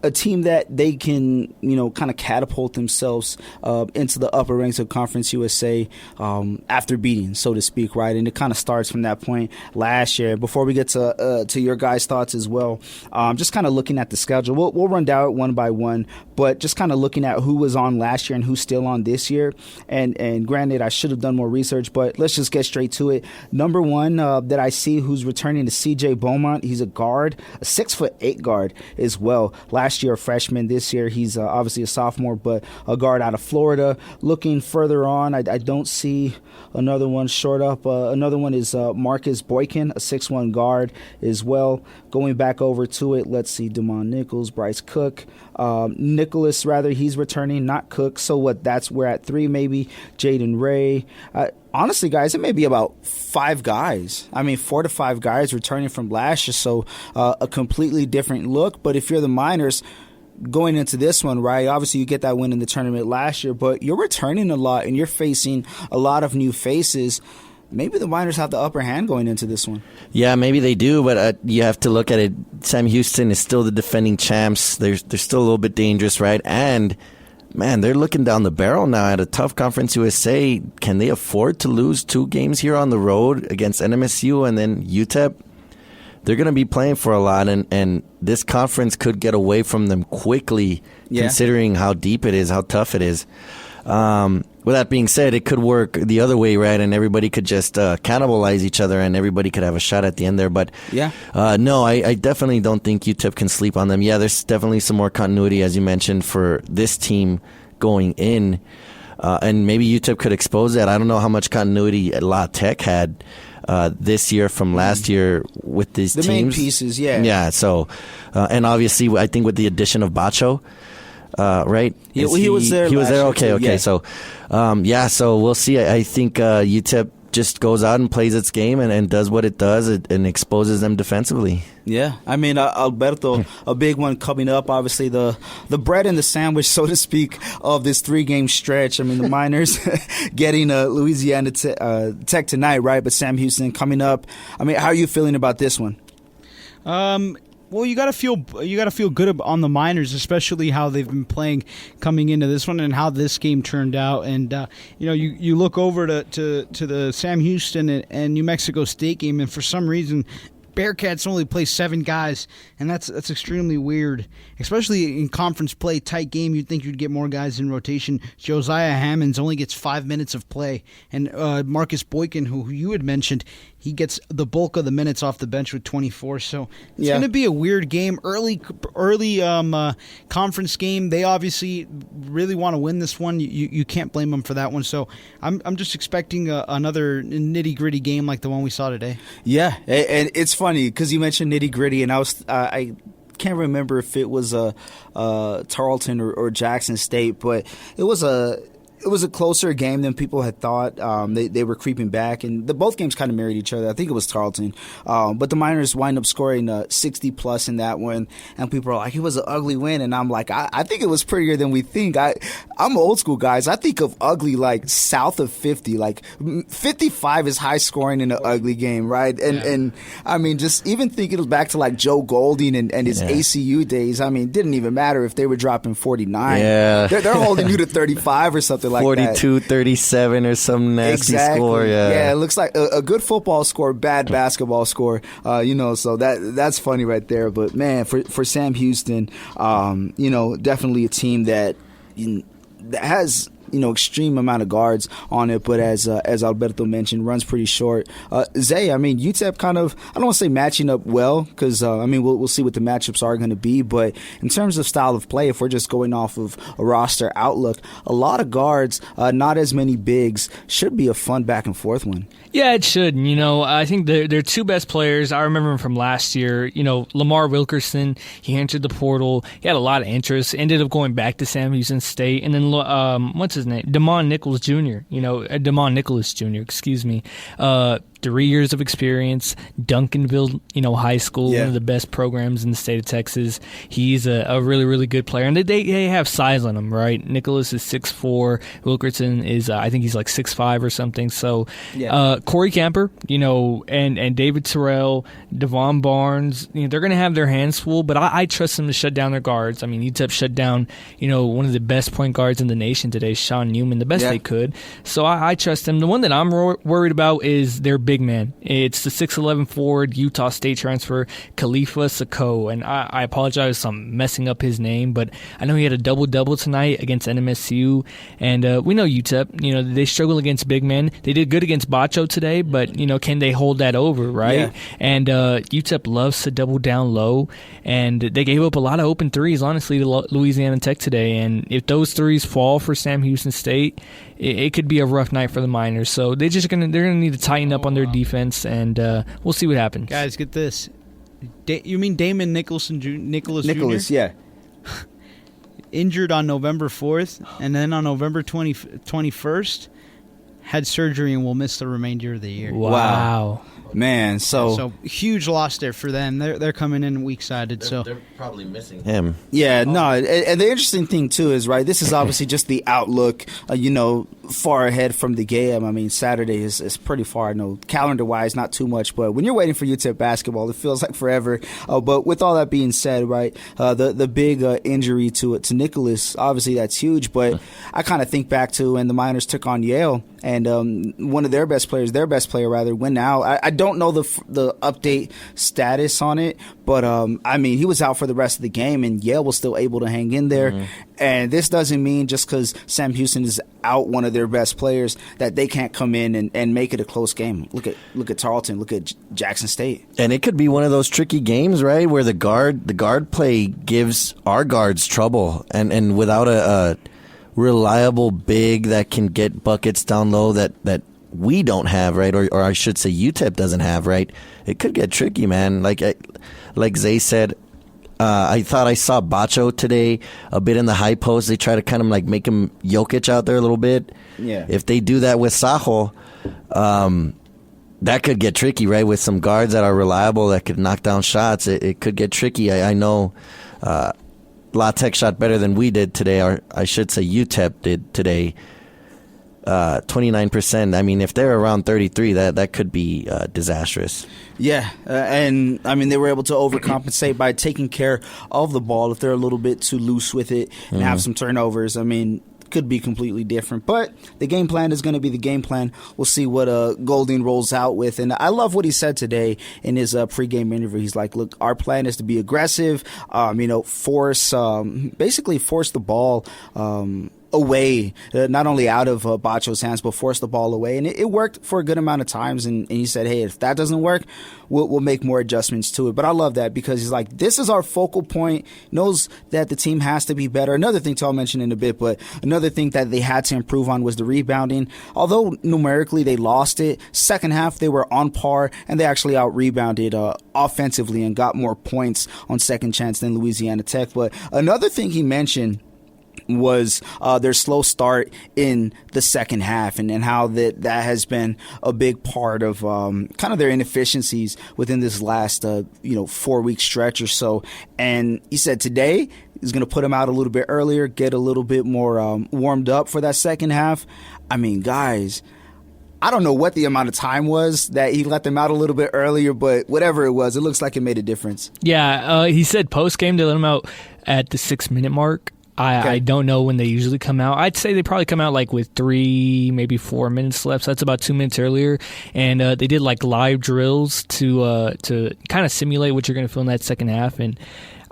a team that they can, kind of catapult themselves into the upper ranks of Conference USA after beating, so to speak, right? And it kind of starts from that point last year. Before we get to your guys' thoughts as well, just kind of looking at the schedule, we'll run down it one by one, but just kind of looking at who was on last year and who's still on this year. And granted, I should have done more research, but let's just get straight to it. Number 1 that I see who's returning to CJ Beaumont. He's a guard, a 6'8" guard as well. Last year a freshman, this year he's obviously a sophomore, but a guard out of Florida. Looking further on, I don't see another one short up. Another one is Marcus Boykin, a 6'1" guard as well. Going back over to it, let's see, Damon Nichols, Bryce Cook, Nicholas rather, he's returning, not Cook. So we're at 3 maybe. Jaden Ray. Honestly, guys, it may be about 5 guys. 4 to 5 guys returning from last year, so a completely different look. But if you're the Miners going into this one, right, obviously you get that win in the tournament last year, but you're returning a lot and you're facing a lot of new faces. Maybe the Miners have the upper hand going into this one. Yeah, maybe they do, but you have to look at it. Sam Houston is still the defending champs. They're still a little bit dangerous, right? And man, they're looking down the barrel now at a tough Conference USA. Can they afford to lose 2 games here on the road against NMSU and then UTEP? They're going to be playing for a lot, and this conference could get away from them quickly, considering how deep it is, how tough it is. With that being said, it could work the other way, right? And everybody could just cannibalize each other, and everybody could have a shot at the end there. But no, I definitely don't think UTEP can sleep on them. Yeah, there's definitely some more continuity, as you mentioned, for this team going in. And maybe UTEP could expose that. I don't know how much continuity La Tech had this year from last year with these teams. The main pieces, yeah. Yeah, so, and obviously, I think with the addition of Bacho, right? Yeah, he was there. He was there. Okay. Yeah. So, so we'll see. I think UTEP just goes out and plays its game and does what it does and exposes them defensively. Yeah, Alberto, a big one coming up. Obviously, the bread and the sandwich, so to speak, of this 3-game stretch. The Miners getting Louisiana Tech tonight, right? But Sam Houston coming up. How are you feeling about this one? Well, you gotta feel good on the Miners, especially how they've been playing coming into this one and how this game turned out. And you look over to the Sam Houston and New Mexico State game, and for some reason, Bearcats only play 7 guys, and that's extremely weird, especially in conference play, tight game. You'd think you'd get more guys in rotation. Josiah Hammonds only gets 5 minutes of play, and Marcus Boykin, who you had mentioned, he gets the bulk of the minutes off the bench with 24. So it's going to be a weird game. Early conference game. They obviously really want to win this one. You can't blame them for that one. So I'm just expecting another nitty gritty game like the one we saw today. Yeah, and it's funny because you mentioned nitty gritty, and I can't remember if it was Tarleton or Jackson State, but it was it was a closer game than people had thought. They were creeping back, and both games kind of married each other. I think it was Tarleton. But the Miners wind up scoring 60-plus in that one, and people are like, it was an ugly win. And I'm like, I think it was prettier than we think. I'm old school, guys. I think of ugly like south of 50. Like 55 is high scoring in an ugly game, right? And I mean, just even thinking back to like Joe Golding and his ACU days, I mean, it didn't even matter if they were dropping 49. Yeah. They're holding you to 35 or something like 42, 37 or some nasty score. Yeah, it looks like a good football score, bad basketball score. So that's funny right there. But man, for Sam Houston, definitely a team that has extreme amount of guards on it, but as Alberto mentioned, runs pretty short. Zay, I mean, UTEP kind of, I don't want to say matching up well, because we'll see what the matchups are going to be, but in terms of style of play, if we're just going off of a roster outlook, a lot of guards, not as many bigs, should be a fun back and forth one. Yeah, it should. I think their two best players, I remember him from last year, Lamar Wilkerson, he entered the portal, he had a lot of interest, ended up going back to Sam Houston State, and then what's his name? Damon Nicholas Jr., excuse me. 3 years of experience, Duncanville, high school, one of the best programs in the state of Texas. He's a really, really good player. And they have size on him, right? Nicholas is 6'4". Wilkerson is, I think he's like 6'5" or something. So Corey Camper, and David Terrell, Devon Barnes, they're going to have their hands full, but I trust them to shut down their guards. I mean, UTEP shut down, one of the best point guards in the nation today, Sean Newman, the best they could. So I trust them. The one that I'm worried about is their big man. It's the 6'11" forward, Utah State transfer, Khalifa Sako. And I apologize if I'm messing up his name, but I know he had a double-double tonight against NMSU. And we know UTEP, they struggle against big men. They did good against Bacho today, but, can they hold that over, right? Yeah. And UTEP loves to double down low, and they gave up a lot of open threes, honestly, to Louisiana Tech today. And if those threes fall for Sam Houston State, it could be a rough night for the Miners. So they're gonna need to tighten up on their defense, and we'll see what happens. Guys, get this. You mean Damon Nicholas Jr.? Yeah. Injured on November 4th, and then on November 21st, had surgery and will miss the remainder of the year. Wow. Man, so huge loss there for them. They're coming in weak-sided. They're probably missing him. Yeah, no, and the interesting thing too is, right, this is obviously just the outlook, far ahead from the game. I mean, Saturday is pretty far. No, calendar-wise, not too much, but when you're waiting for UTEP basketball, it feels like forever. But with all that being said, right, the big injury to Nicholas, obviously that's huge. But I kind of think back to when the Miners took on Yale, and one of their best players, went out. I don't know the update status on it, but he was out for the rest of the game, and Yale was still able to hang in there. Mm-hmm. And this doesn't mean just because Sam Houston is out one of their best players that they can't come in and make it a close game. Look at Tarleton. Look at Jackson State. And it could be one of those tricky games, right, where the guard play gives our guards trouble, and without a reliable big that can get buckets down low that we don't have, right, or I should say UTEP doesn't have, right, it could get tricky, man. Like Zay said, I thought I saw Bacho today a bit in the high post. They try to kind of like make him Jokic out there a little bit. Yeah. If they do that with Sajo, that could get tricky, right, with some guards that are reliable that could knock down shots. It could get tricky. I know La Tech shot better than we did today, or I should say UTEP did today. 29%. I mean, if they're around 33, that could be disastrous. Yeah, and I mean, they were able to overcompensate by taking care of the ball. If they're a little bit too loose with it and have some turnovers, I mean, could be completely different. But the game plan is going to be the game plan. We'll see what Golding rolls out with. And I love what he said today in his pregame interview. He's like, look, our plan is to be aggressive, force the ball away, not only out of Bacho's hands, but force the ball away. And it worked for a good amount of times. And he said, hey, if that doesn't work, we'll make more adjustments to it. But I love that because he's like, this is our focal point, knows that the team has to be better. Another thing, I'll mention in a bit, but another thing that they had to improve on was the rebounding. Although numerically they lost it, second half they were on par, and they actually out-rebounded offensively and got more points on second chance than Louisiana Tech. But another thing he mentioned was their slow start in the second half, and how that has been a big part of kind of their inefficiencies within this last 4-week stretch or so. And he said today he's going to put them out a little bit earlier, get a little bit more warmed up for that second half. I mean, guys, I don't know what the amount of time was that he let them out a little bit earlier, but whatever it was, it looks like it made a difference. Yeah, he said post-game they let him out at the 6-minute mark. I don't know when they usually come out. I'd say they probably come out like with 3, maybe 4 minutes left. So that's about 2 minutes earlier. And they did like live drills to kind of simulate what you're going to feel in that second half. And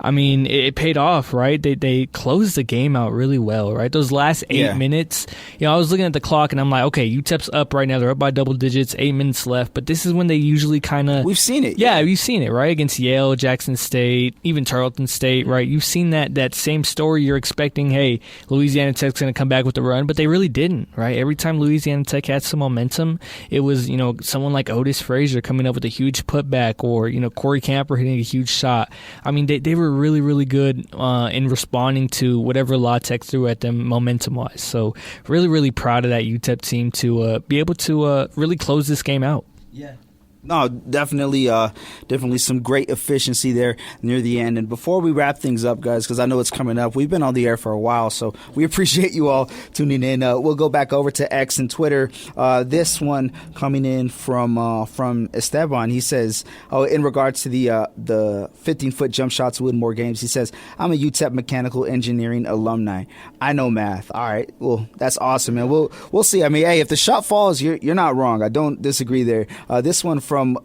I mean, it paid off, right? They closed the game out really well, right? Those last 8 minutes, I was looking at the clock and I'm like, okay, UTEP's up right now. They're up by double digits, 8 minutes left. But this is when they usually kind of... We've seen it. Yeah, we've seen it, right? Against Yale, Jackson State, even Tarleton State, right? You've seen that same story. You're expecting, hey, Louisiana Tech's going to come back with the run, but they really didn't, right? Every time Louisiana Tech had some momentum, it was, someone like Otis Frazier coming up with a huge putback, or, Corey Camper hitting a huge shot. I mean, they were really, really good in responding to whatever La Tech threw at them momentum-wise. So really, really proud of that UTEP team to be able to really close this game out. Yeah. No, definitely some great efficiency there near the end. And before we wrap things up, guys, because I know it's coming up, we've been on the air for a while, so we appreciate you all tuning in. We'll go back over to X and Twitter. This one coming in from Esteban. He says, in regards to the 15-foot jump shots to win more games, he says, I'm a UTEP mechanical engineering alumni. I know math. All right, well, that's awesome, man. We'll see. I mean, hey, if the shot falls, you're not wrong. I don't disagree there. This one from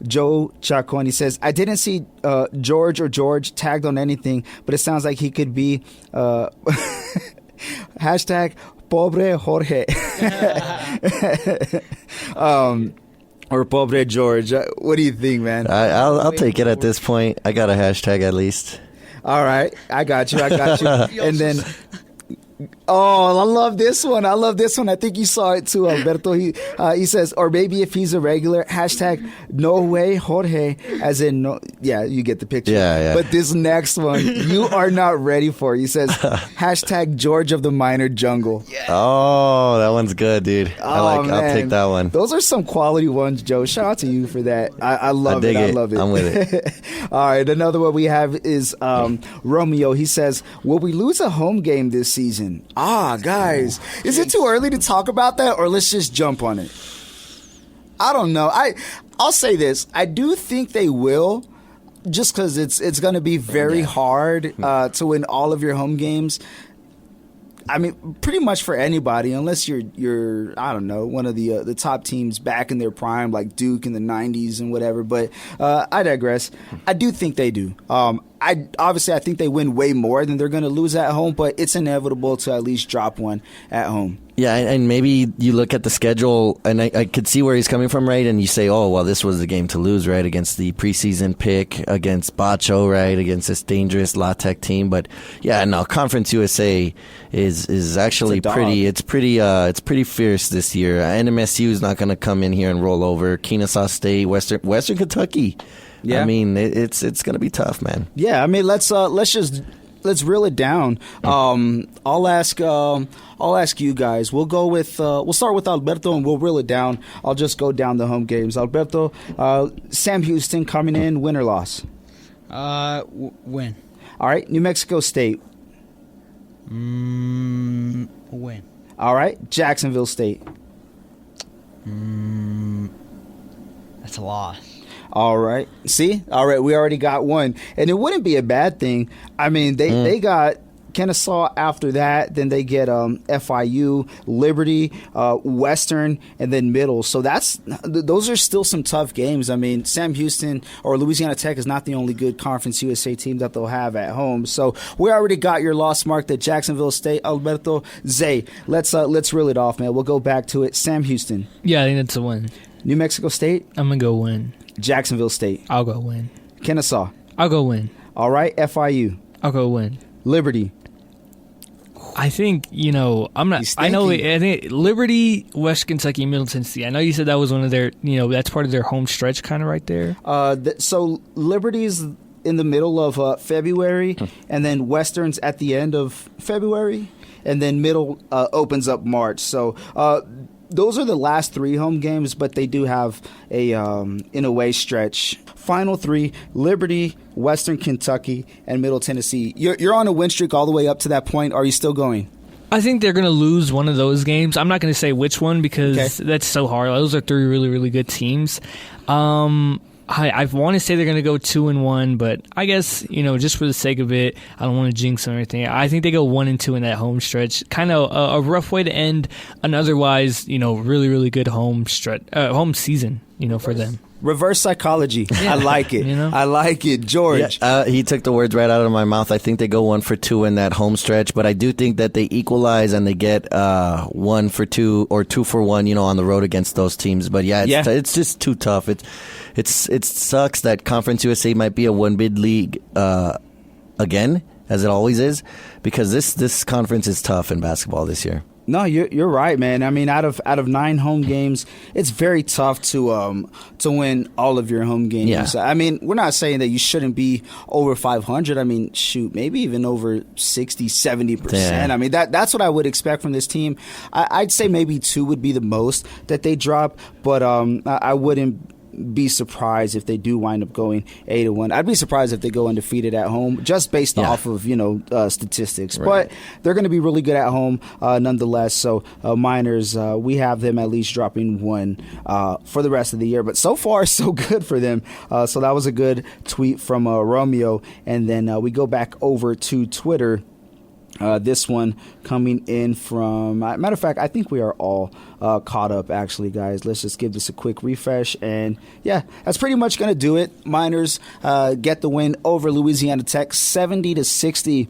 Joe Chacon. He says, I didn't see George tagged on anything, but it sounds like he could be hashtag pobre Jorge. Or pobre George. What do you think, man? I'll take it at this point. I got a hashtag at least. All right. I got you. And then... Oh, I love this one. I think you saw it too, Alberto. He says, or maybe if he's a regular, hashtag no way Jorge, as in no. Yeah, you get the picture. Yeah. But this next one, you are not ready for. He says, hashtag George of the Minor Jungle. Yeah. Oh, that one's good, dude. I'll take that one. Those are some quality ones, Joe. Shout out to you for that. I love it. I love it. I'm with it. All right, another one we have is Romeo. He says, will we lose a home game this season? Guys, is it too early to talk about that, or let's just jump on it? I don't know. I'll say this. I do think they will, just because it's going to be very hard to win all of your home games. I mean, pretty much for anybody, unless you're I don't know, one of the top teams back in their prime, like Duke in the 90s and whatever. But I digress. I do think they do. I think they win way more than they're going to lose at home, but it's inevitable to at least drop one at home. Yeah, and maybe you look at the schedule, and I could see where he's coming from, right? And you say, oh, well, this was the game to lose, right? Against the preseason pick, against Paso, right? Against this dangerous La Tech team. But yeah, no, Conference USA is actually it's pretty fierce this year. NMSU is not going to come in here and roll over. Kennesaw State, Western Kentucky. Yeah, I mean it's going to be tough, man. Yeah, I mean let's reel it down. I'll ask you guys. We'll start with Alberto and we'll reel it down. I'll just go down the home games. Alberto, Sam Houston coming in, win or loss? Win. All right, New Mexico State. Win. All right, Jacksonville State. That's a loss. All right. See? All right, we already got one. And it wouldn't be a bad thing. I mean, they got Kennesaw after that. Then they get FIU, Liberty, Western, and then Middle. So those are still some tough games. I mean, Sam Houston or Louisiana Tech is not the only good Conference USA team that they'll have at home. So we already got your loss marked at Jacksonville State. Alberto, Zay, let's reel it off, man. We'll go back to it. Sam Houston. Yeah, I think that's a win. New Mexico State. I'm going to go win. Jacksonville State. I'll go win. Kennesaw. I'll go win. All right, FIU. I'll go win. Liberty. I think, I'm not. I think Liberty, West Kentucky, Middle Tennessee. I know you said that was one of their, that's part of their home stretch kind of right there. So Liberty's in the middle of February, and then Westerns at the end of February, and then Middle opens up March. So those are the last 3 home games, but they do have a in away stretch. Final 3: Liberty, Western Kentucky, and Middle Tennessee. You're on a win streak all the way up to that point. Are you still going? I think they're going to lose one of those games. I'm not going to say which one because that's so hard. Those are 3 really, really good teams. I want to say they're going to go 2-1, but I guess, just for the sake of it, I don't want to jinx them or anything. I think they go 1-2 in that home stretch. Kind of a rough way to end an otherwise, really, really good home season, for them. Reverse psychology. Yeah. I like it. I like it. George. Yeah, he took the words right out of my mouth. I think they go 1 for 2 in that home stretch, but I do think that they equalize and they get 1 for 2 or 2 for 1, on the road against those teams. But it's just too tough. It sucks that Conference USA might be a 1-bid league again, as it always is, because this conference is tough in basketball this year. No, you're right, man. I mean, out of 9 home games, it's very tough to win all of your home games. Yeah. I mean, we're not saying that you shouldn't be over 500. I mean, shoot, maybe even over 60, 70%. Yeah. I mean, that's what I would expect from this team. I'd say maybe 2 would be the most that they drop, but I wouldn't be surprised if they do wind up going 8-1. I'd be surprised if they go undefeated at home, just based off of statistics. Right. But they're going to be really good at home nonetheless. So Miners, we have them at least dropping 1 for the rest of the year. But so far, so good for them. So that was a good tweet from Romeo. And then we go back over to Twitter. This one coming in from, matter of fact, I think we are all caught up, actually, guys. Let's just give this a quick refresh. And, yeah, that's pretty much going to do it. Miners get the win over Louisiana Tech, 70-60.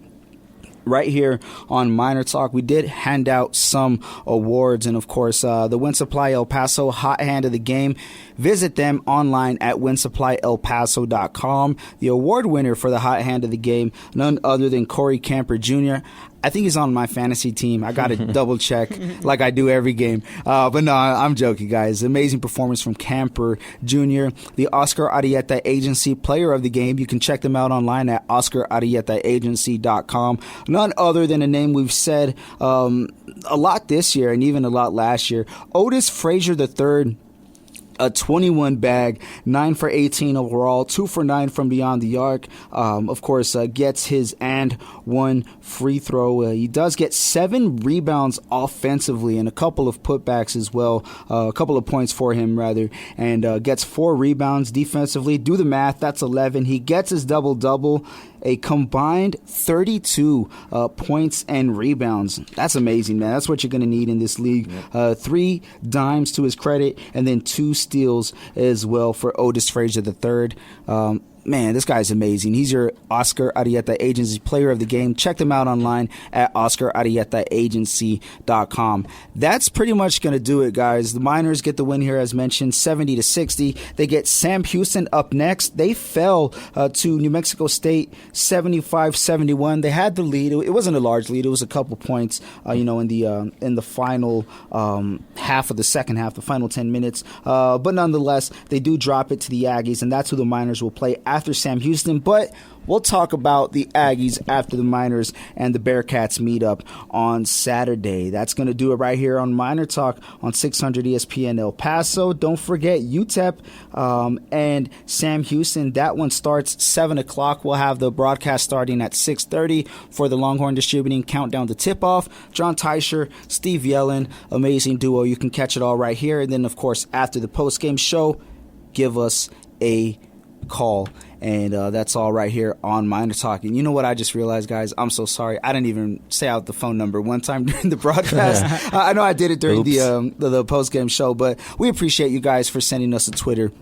Right here on Miner Talk. We did hand out some awards, and of course, the Win Supply El Paso Hot Hand of the Game. Visit them online at winsupplyelpaso.com. The award winner for the Hot Hand of the Game, none other than Corey Camper Jr. I think he's on my fantasy team. I got to double check like I do every game. But no, I'm joking, guys. Amazing performance from Camper Jr., the Oscar Arieta Agency Player of the Game. You can check them out online at oscararietaagency.com. None other than a name we've said a lot this year and even a lot last year. Otis Frazier III. A 21 bag, 9 for 18 overall, 2 for 9 from beyond the arc. Of course, gets his and 1 free throw. He does get 7 rebounds offensively and a couple of putbacks as well. A couple of points for him, rather. And gets 4 rebounds defensively. Do the math, that's 11. He gets his double-double. A combined 32 points and rebounds. That's amazing, man. That's what you're going to need in this league. 3 dimes to his credit, and then 2 steals as well for Otis Frazier III. Man, this guy's amazing. He's your Oscar Arieta Agency Player of the Game. Check them out online at oscararietaagency.com. That's pretty much going to do it, guys. The Miners get the win here, as mentioned, 70-60. They get Sam Houston up next. They fell to New Mexico State 75-71. They had the lead. It wasn't a large lead. It was a couple points, in the final half of the second half, the final 10 minutes. But nonetheless, they do drop it to the Aggies, and that's who the Miners will play after Sam Houston. But we'll talk about the Aggies after the Miners and the Bearcats meet up on Saturday. That's going to do it right here on Miner Talk on 600 ESPN El Paso. Don't forget UTEP and Sam Houston. That one starts 7 o'clock. We'll have the broadcast starting at 6:30 for the Longhorn Distributing Countdown to Tip-Off. John Teicher, Steve Yellen, amazing duo. You can catch it all right here. And then, of course, after the post-game show, give us a call, and that's all right here on Miner Talk. And you know what I just realized, guys? I'm so sorry. I didn't even say out the phone number one time during the broadcast. I know I did it during the post-game show, but we appreciate you guys for sending us a Twitter.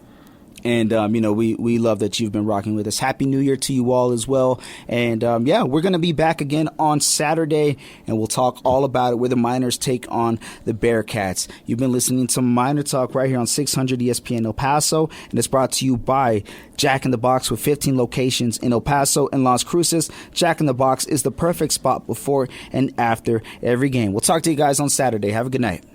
And, we love that you've been rocking with us. Happy New Year to you all as well. And, we're going to be back again on Saturday, and we'll talk all about it, where the Miners take on the Bearcats. You've been listening to Miner Talk right here on 600 ESPN El Paso, and it's brought to you by Jack in the Box with 15 locations in El Paso and Las Cruces. Jack in the Box is the perfect spot before and after every game. We'll talk to you guys on Saturday. Have a good night.